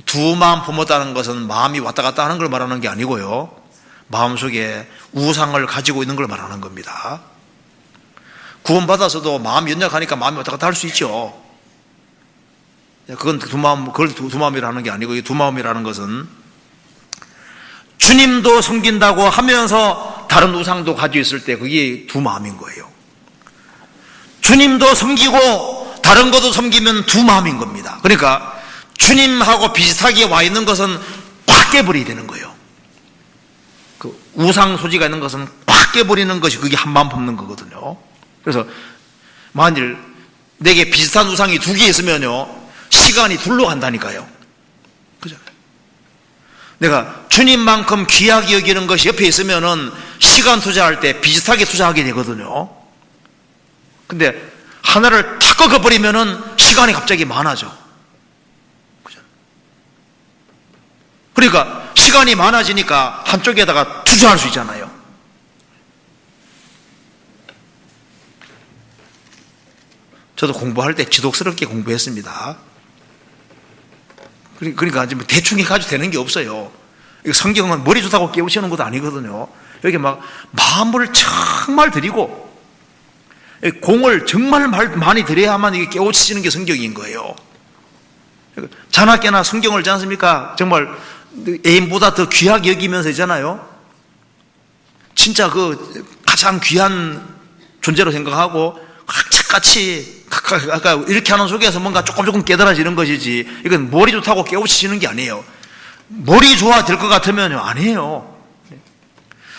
두 마음 품었다는 것은 마음이 왔다 갔다 하는 걸 말하는 게 아니고요, 마음속에 우상을 가지고 있는 걸 말하는 겁니다. 구원받아서도 마음이 연약하니까 마음이 왔다 갔다 할 수 있죠. 그건 두 마음, 그걸 두 마음이라는 게 아니고, 이 두 마음이라는 것은 주님도 섬긴다고 하면서 다른 우상도 가지고 있을 때 그게 두 마음인 거예요. 주님도 섬기고 다른 것도 섬기면 두 마음인 겁니다. 그러니까 주님하고 비슷하게 와 있는 것은 꽉 깨버려야 되는 거예요. 그 우상 소지가 있는 것은 꽉 깨버리는 것이 그게 한 마음 품는 거거든요. 그래서 만일 내게 비슷한 우상이 두 개 있으면요, 시간이 둘로 간다니까요. 그죠? 내가 주님만큼 귀하게 여기는 것이 옆에 있으면은 시간 투자할 때 비슷하게 투자하게 되거든요. 근데 하나를 탁 꺾어버리면은 시간이 갑자기 많아져. 그죠? 그러니까 시간이 많아지니까 한쪽에다가 투자할 수 있잖아요. 저도 공부할 때 지독스럽게 공부했습니다. 그러니까 뭐 대충 해가지고 되는 게 없어요. 성경은 머리 좋다고 깨우치는 것도 아니거든요. 여기 막 마음을 정말 들이고 공을 정말 많이 들여야만 이게 깨우치시는 게 성경인 거예요. 자나깨나 성경을 읽지 않습니까? 정말 애인보다 더 귀하게 여기면서 있잖아요. 진짜 그 가장 귀한 존재로 생각하고 착같이 아까 이렇게 하는 속에서 뭔가 조금 깨달아지는 것이지, 이건 머리 좋다고 깨우치시는 게 아니에요. 머리 좋아 될 것 같으면요, 아니에요.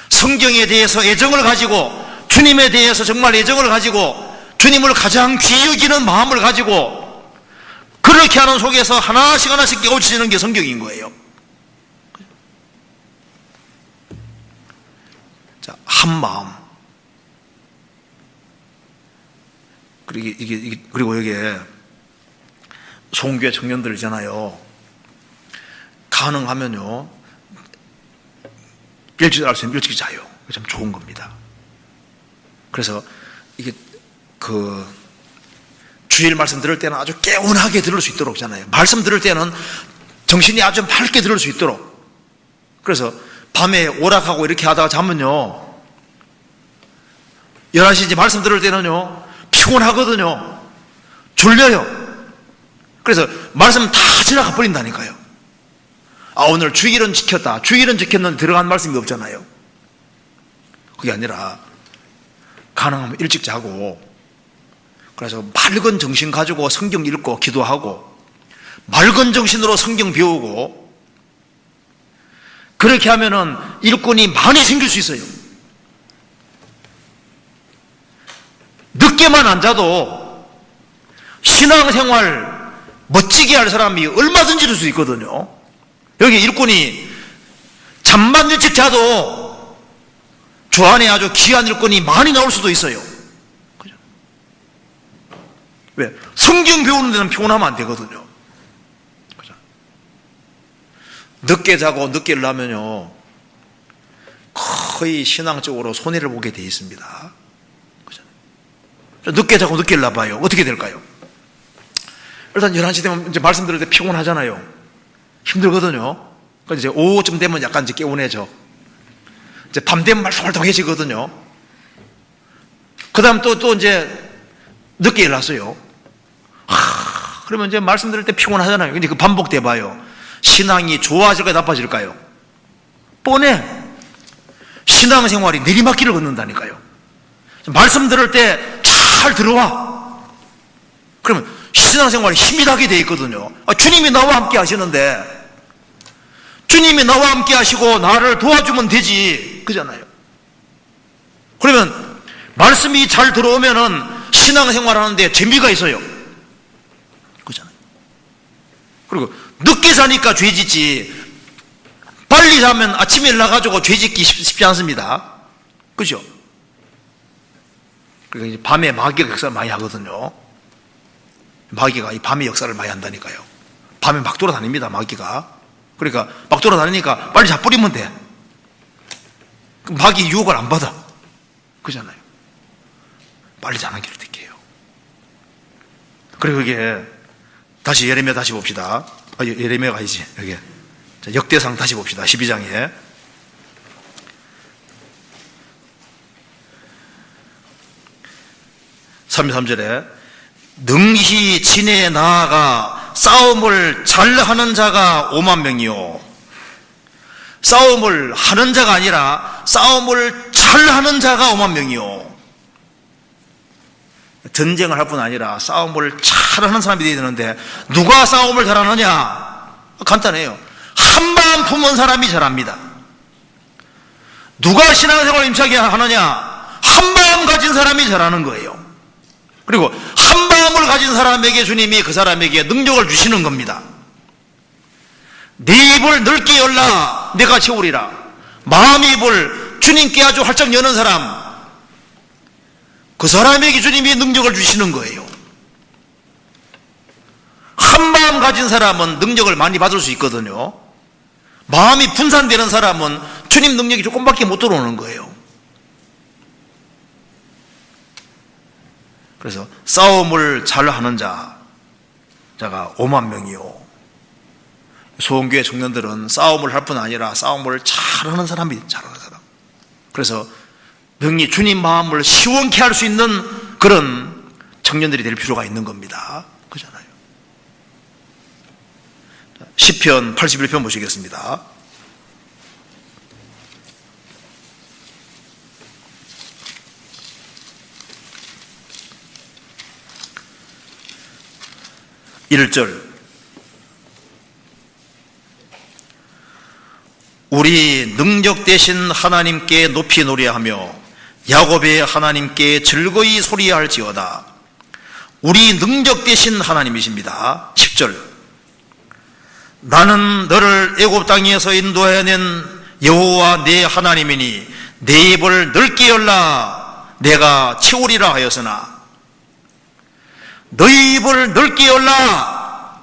성경에 대해서 애정을 가지고, 주님에 대해서 정말 애정을 가지고, 주님을 가장 귀히 여기는 마음을 가지고 그렇게 하는 속에서 하나씩 깨우치시는 게 성경인 거예요. 자, 한 마음. 그리고 여기에 송교회 청년들이잖아요. 가능하면요, 일찍 잘 수 있으면 일찍 자요. 참 좋은 겁니다. 그래서 이게 주일 말씀 들을 때는 아주 개운하게 들을 수 있도록 잖아요. 말씀 들을 때는 정신이 아주 맑게 들을 수 있도록. 그래서 밤에 오락하고 이렇게 하다가 자면요, 11시 이제 말씀 들을 때는요, 피곤하거든요. 졸려요. 그래서 말씀 다 지나가 버린다니까요. 아, 오늘 주일은 지켰다. 주일은 지켰는데 들어간 말씀이 없잖아요. 그게 아니라 가능하면 일찍 자고, 그래서 맑은 정신 가지고 성경 읽고 기도하고, 맑은 정신으로 성경 배우고, 그렇게 하면은 일꾼이 많이 생길 수 있어요. 늦게만 안 자도 신앙생활 멋지게 할 사람이 얼마든지 될 수 있거든요. 여기 일꾼이 잠만 일찍 자도 저 안에 아주 귀한 일꾼이 많이 나올 수도 있어요. 그죠? 왜? 성경 배우는 데는 피곤하면 안 되거든요. 그죠? 늦게 자고 늦게 일어나면요, 거의 신앙적으로 손해를 보게 돼 있습니다. 그죠? 늦게 자고 늦게 일어나봐요. 어떻게 될까요? 일단 11시 되면 이제 말씀 들을 때 피곤하잖아요. 힘들거든요. 그래서 이제 오후쯤 되면 약간 이제 개운해져. 이제 밤 되면 말똥말똥해지거든요. 그 다음 또 이제 늦게 일어났어요. 그러면 이제 말씀 들을 때 피곤하잖아요. 근데 그 반복돼 봐요. 신앙이 좋아질까요? 나빠질까요? 뻔해. 신앙생활이 내리막길을 걷는다니까요. 말씀 들을 때 잘 들어와. 그러면 신앙생활이 힘이 나게 돼 있거든요. 주님이 나와 함께 하시는데, 주님이 나와 함께 하시고 나를 도와주면 되지, 그잖아요. 그러면 말씀이 잘 들어오면은 신앙생활 하는데 재미가 있어요, 그잖아요. 그리고 늦게 자니까 죄 짓지, 빨리 자면 아침에 일어나가지고 죄 짓기 쉽지 않습니다, 그죠? 그러니까 이제 밤에 마귀가 역사를 많이 하거든요. 마귀가 이 밤의 역사를 많이 한다니까요. 밤에 막 돌아다닙니다, 마귀가. 그러니까 막 돌아다니니까 빨리 자버리면 돼. 그럼 마귀 유혹을 안 받아, 그잖아요. 빨리 자는 길을 택해요. 그리고 이게 다시 예레미야 다시 봅시다. 예레미야가 아니지, 여기. 자, 역대상 다시 봅시다. 12장에. 33절에 능히 진에 나아가 싸움을 잘하는 자가 5만 명이요. 싸움을 하는 자가 아니라 싸움을 잘하는 자가 5만 명이요. 전쟁을 할 뿐 아니라 싸움을 잘하는 사람이 되어야 되는데, 누가 싸움을 잘하느냐? 간단해요. 한마음 품은 사람이 잘합니다. 누가 신앙생활을 임차게 하느냐? 한마음 가진 사람이 잘하는 거예요. 그리고 한마음을 가진 사람에게 주님이 그 사람에게 능력을 주시는 겁니다. 네 입을 넓게 열라 내가 채우리라. 마음의 입을 주님께 아주 활짝 여는 사람, 그 사람에게 주님이 능력을 주시는 거예요. 한마음 가진 사람은 능력을 많이 받을 수 있거든요. 마음이 분산되는 사람은 주님 능력이 조금밖에 못 들어오는 거예요. 그래서 싸움을 잘하는 자가 5만 명이요. 소원교회 청년들은 싸움을 할 뿐 아니라 싸움을 잘하는 사람이 잘하는 사람. 그래서 능히 주님 마음을 시원케 할 수 있는 그런 청년들이 될 필요가 있는 겁니다, 그잖아요. 시편 81편 보시겠습니다. (1절) 우리 능력 되신 하나님께 높이 노래하며 야곱의 하나님께 즐거이 소리할지어다. 우리 능력 되신 하나님이십니다. (10절) 나는 너를 애굽 땅에서 인도해낸 여호와 내 하나님이니 내 입을 넓게 열라 내가 채우리라 하였으나, 너희 입을 넓게 열라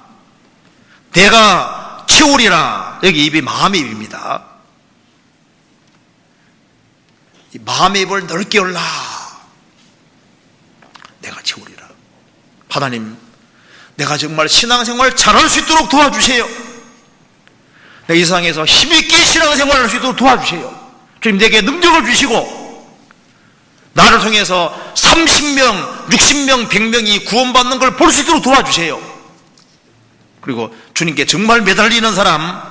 내가 채우리라. 여기 입이 마음의 입입니다. 이 마음의 입을 넓게 열라 내가 채우리라. 하나님, 내가 정말 신앙생활 잘할 수 있도록 도와주세요. 내가 이 세상에서 힘있게 신앙생활을 할 수 있도록 도와주세요. 주님, 내게 능력을 주시고 나를 통해서 30명, 60명, 100명이 구원받는 걸 볼 수 있도록 도와주세요. 그리고 주님께 정말 매달리는 사람,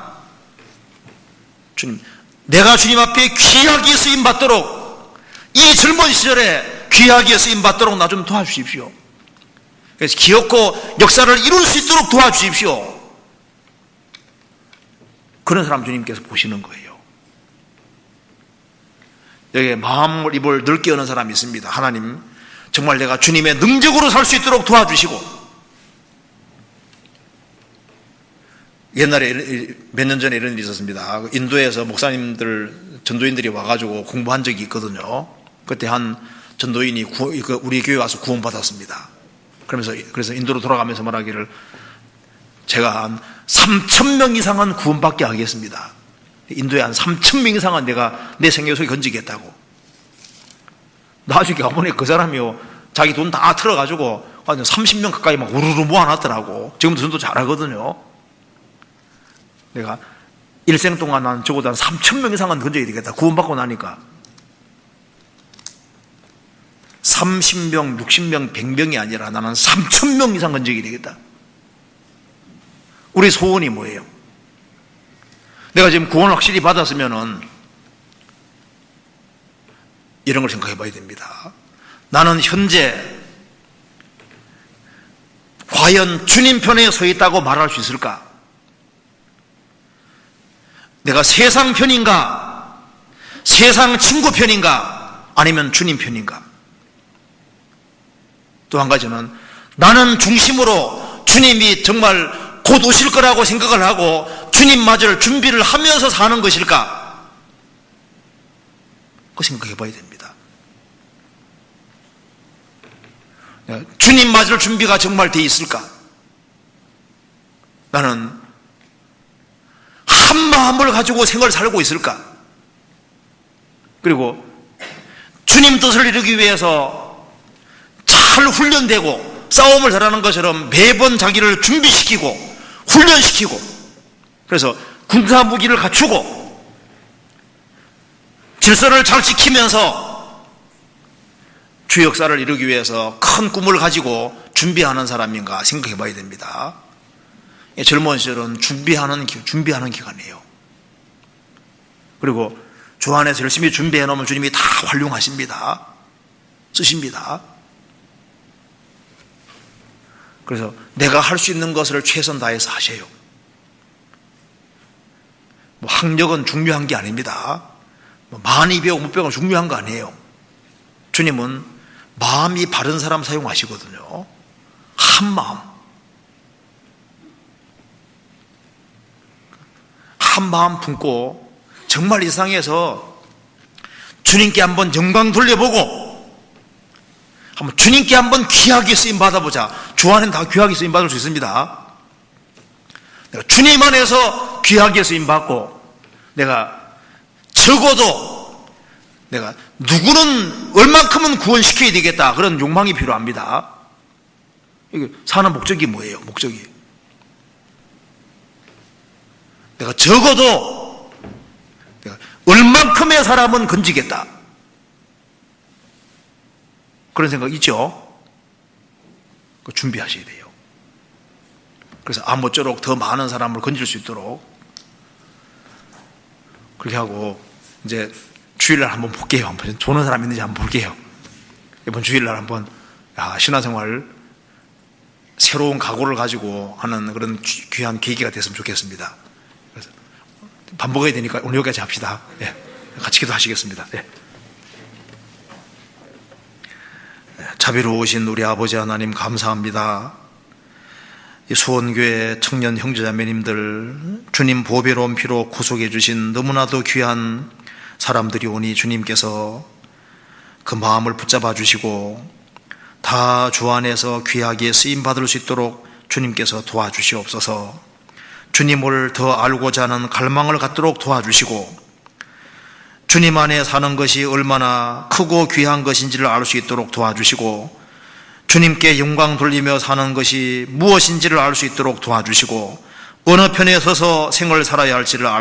주님, 내가 주님 앞에 귀하게 쓰임받도록, 이 젊은 시절에 귀하게 쓰임받도록 나 좀 도와주십시오. 그래서 기엽고 역사를 이룰 수 있도록 도와주십시오. 그런 사람 주님께서 보시는 거예요. 여기에 마음을 입을 넓게 여는 사람이 있습니다. 하나님, 정말 내가 주님의 능력으로 살 수 있도록 도와주시고. 옛날에 몇 년 전에 이런 일이 있었습니다. 인도에서 목사님들, 전도인들이 와가지고 공부한 적이 있거든요. 그때 한 전도인이 우리 교회 와서 구원받았습니다. 그래서 인도로 돌아가면서 말하기를, 제가 한 3,000명 이상은 구원받게 하겠습니다. 인도에 한 3,000명 이상은 내가 내 생애 속에 건지겠다고. 나중에 가보니 그 사람이요, 자기 돈 다 틀어가지고 30명 가까이 막 우르르 모아놨더라고. 지금도 전도 잘하거든요. 내가 일생 동안 난 적어도 한 3,000명 이상은 건져야 되겠다. 구원받고 나니까. 30명, 60명, 100명이 아니라 나는 3,000명 이상 건져야 되겠다. 우리 소원이 뭐예요? 내가 지금 구원 확실히 받았으면은 이런 걸 생각해 봐야 됩니다. 나는 현재 과연 주님 편에 서 있다고 말할 수 있을까? 내가 세상 편인가? 세상 친구 편인가? 아니면 주님 편인가? 또 한 가지는 나는 중심으로 주님이 정말 곧 오실 거라고 생각을 하고 주님 맞을 준비를 하면서 사는 것일까? 그거 생각해 봐야 됩니다. 주님 맞을 준비가 정말 돼 있을까? 나는 한 마음을 가지고 생을 살고 있을까? 그리고 주님 뜻을 이루기 위해서 잘 훈련되고 싸움을 잘하는 것처럼 매번 자기를 준비시키고 훈련시키고 그래서 군사 무기를 갖추고 질서를 잘 지키면서 주 역사를 이루기 위해서 큰 꿈을 가지고 준비하는 사람인가 생각해 봐야 됩니다. 젊은 시절은 준비하는 기간이에요. 그리고 주 안에서 열심히 준비해 놓으면 주님이 다 활용하십니다. 쓰십니다. 그래서 내가 할 수 있는 것을 최선 다해서 하세요. 학력은 중요한 게 아닙니다. 많이 배우고 못 배우고 중요한 거 아니에요. 주님은 마음이 바른 사람 사용하시거든요. 한 마음. 한 마음 품고 정말 이 세상에서 주님께 한번 영광 돌려보고 한번 주님께 한번 귀하게 쓰임 받아보자. 주 안에는 다 귀하게 쓰임 받을 수 있습니다. 내가 주님 안에서 귀하게 쓰임 받고 내가 적어도 내가 누구는 얼만큼은 구원시켜야 되겠다. 그런 욕망이 필요합니다. 이게 사는 목적이 뭐예요? 목적이. 내가 적어도 내가 얼만큼의 사람은 건지겠다. 그런 생각 있죠? 준비하셔야 돼요. 그래서 아무쪼록 더 많은 사람을 건질 수 있도록 그렇게 하고 이제 주일날 한번 볼게요. 한번 좋은 사람 있는지 한번 볼게요. 이번 주일날 한번 신앙생활 새로운 각오를 가지고 하는 그런 귀한 계기가 됐으면 좋겠습니다. 그래서 밥 먹어야 되니까 오늘 여기까지 합시다. 네. 같이 기도하시겠습니다. 네. 자비로우신 우리 아버지 하나님 감사합니다. 이 수원교회 청년 형제자매님들 주님 보배로운 피로 구속해 주신 너무나도 귀한 사람들이 오니 주님께서 그 마음을 붙잡아 주시고 다 주 안에서 귀하게 쓰임받을 수 있도록 주님께서 도와주시옵소서. 주님을 더 알고자 하는 갈망을 갖도록 도와주시고 주님 안에 사는 것이 얼마나 크고 귀한 것인지를 알 수 있도록 도와주시고 주님께 영광 돌리며 사는 것이 무엇인지를 알 수 있도록 도와주시고 어느 편에 서서 생을 살아야 할지를 알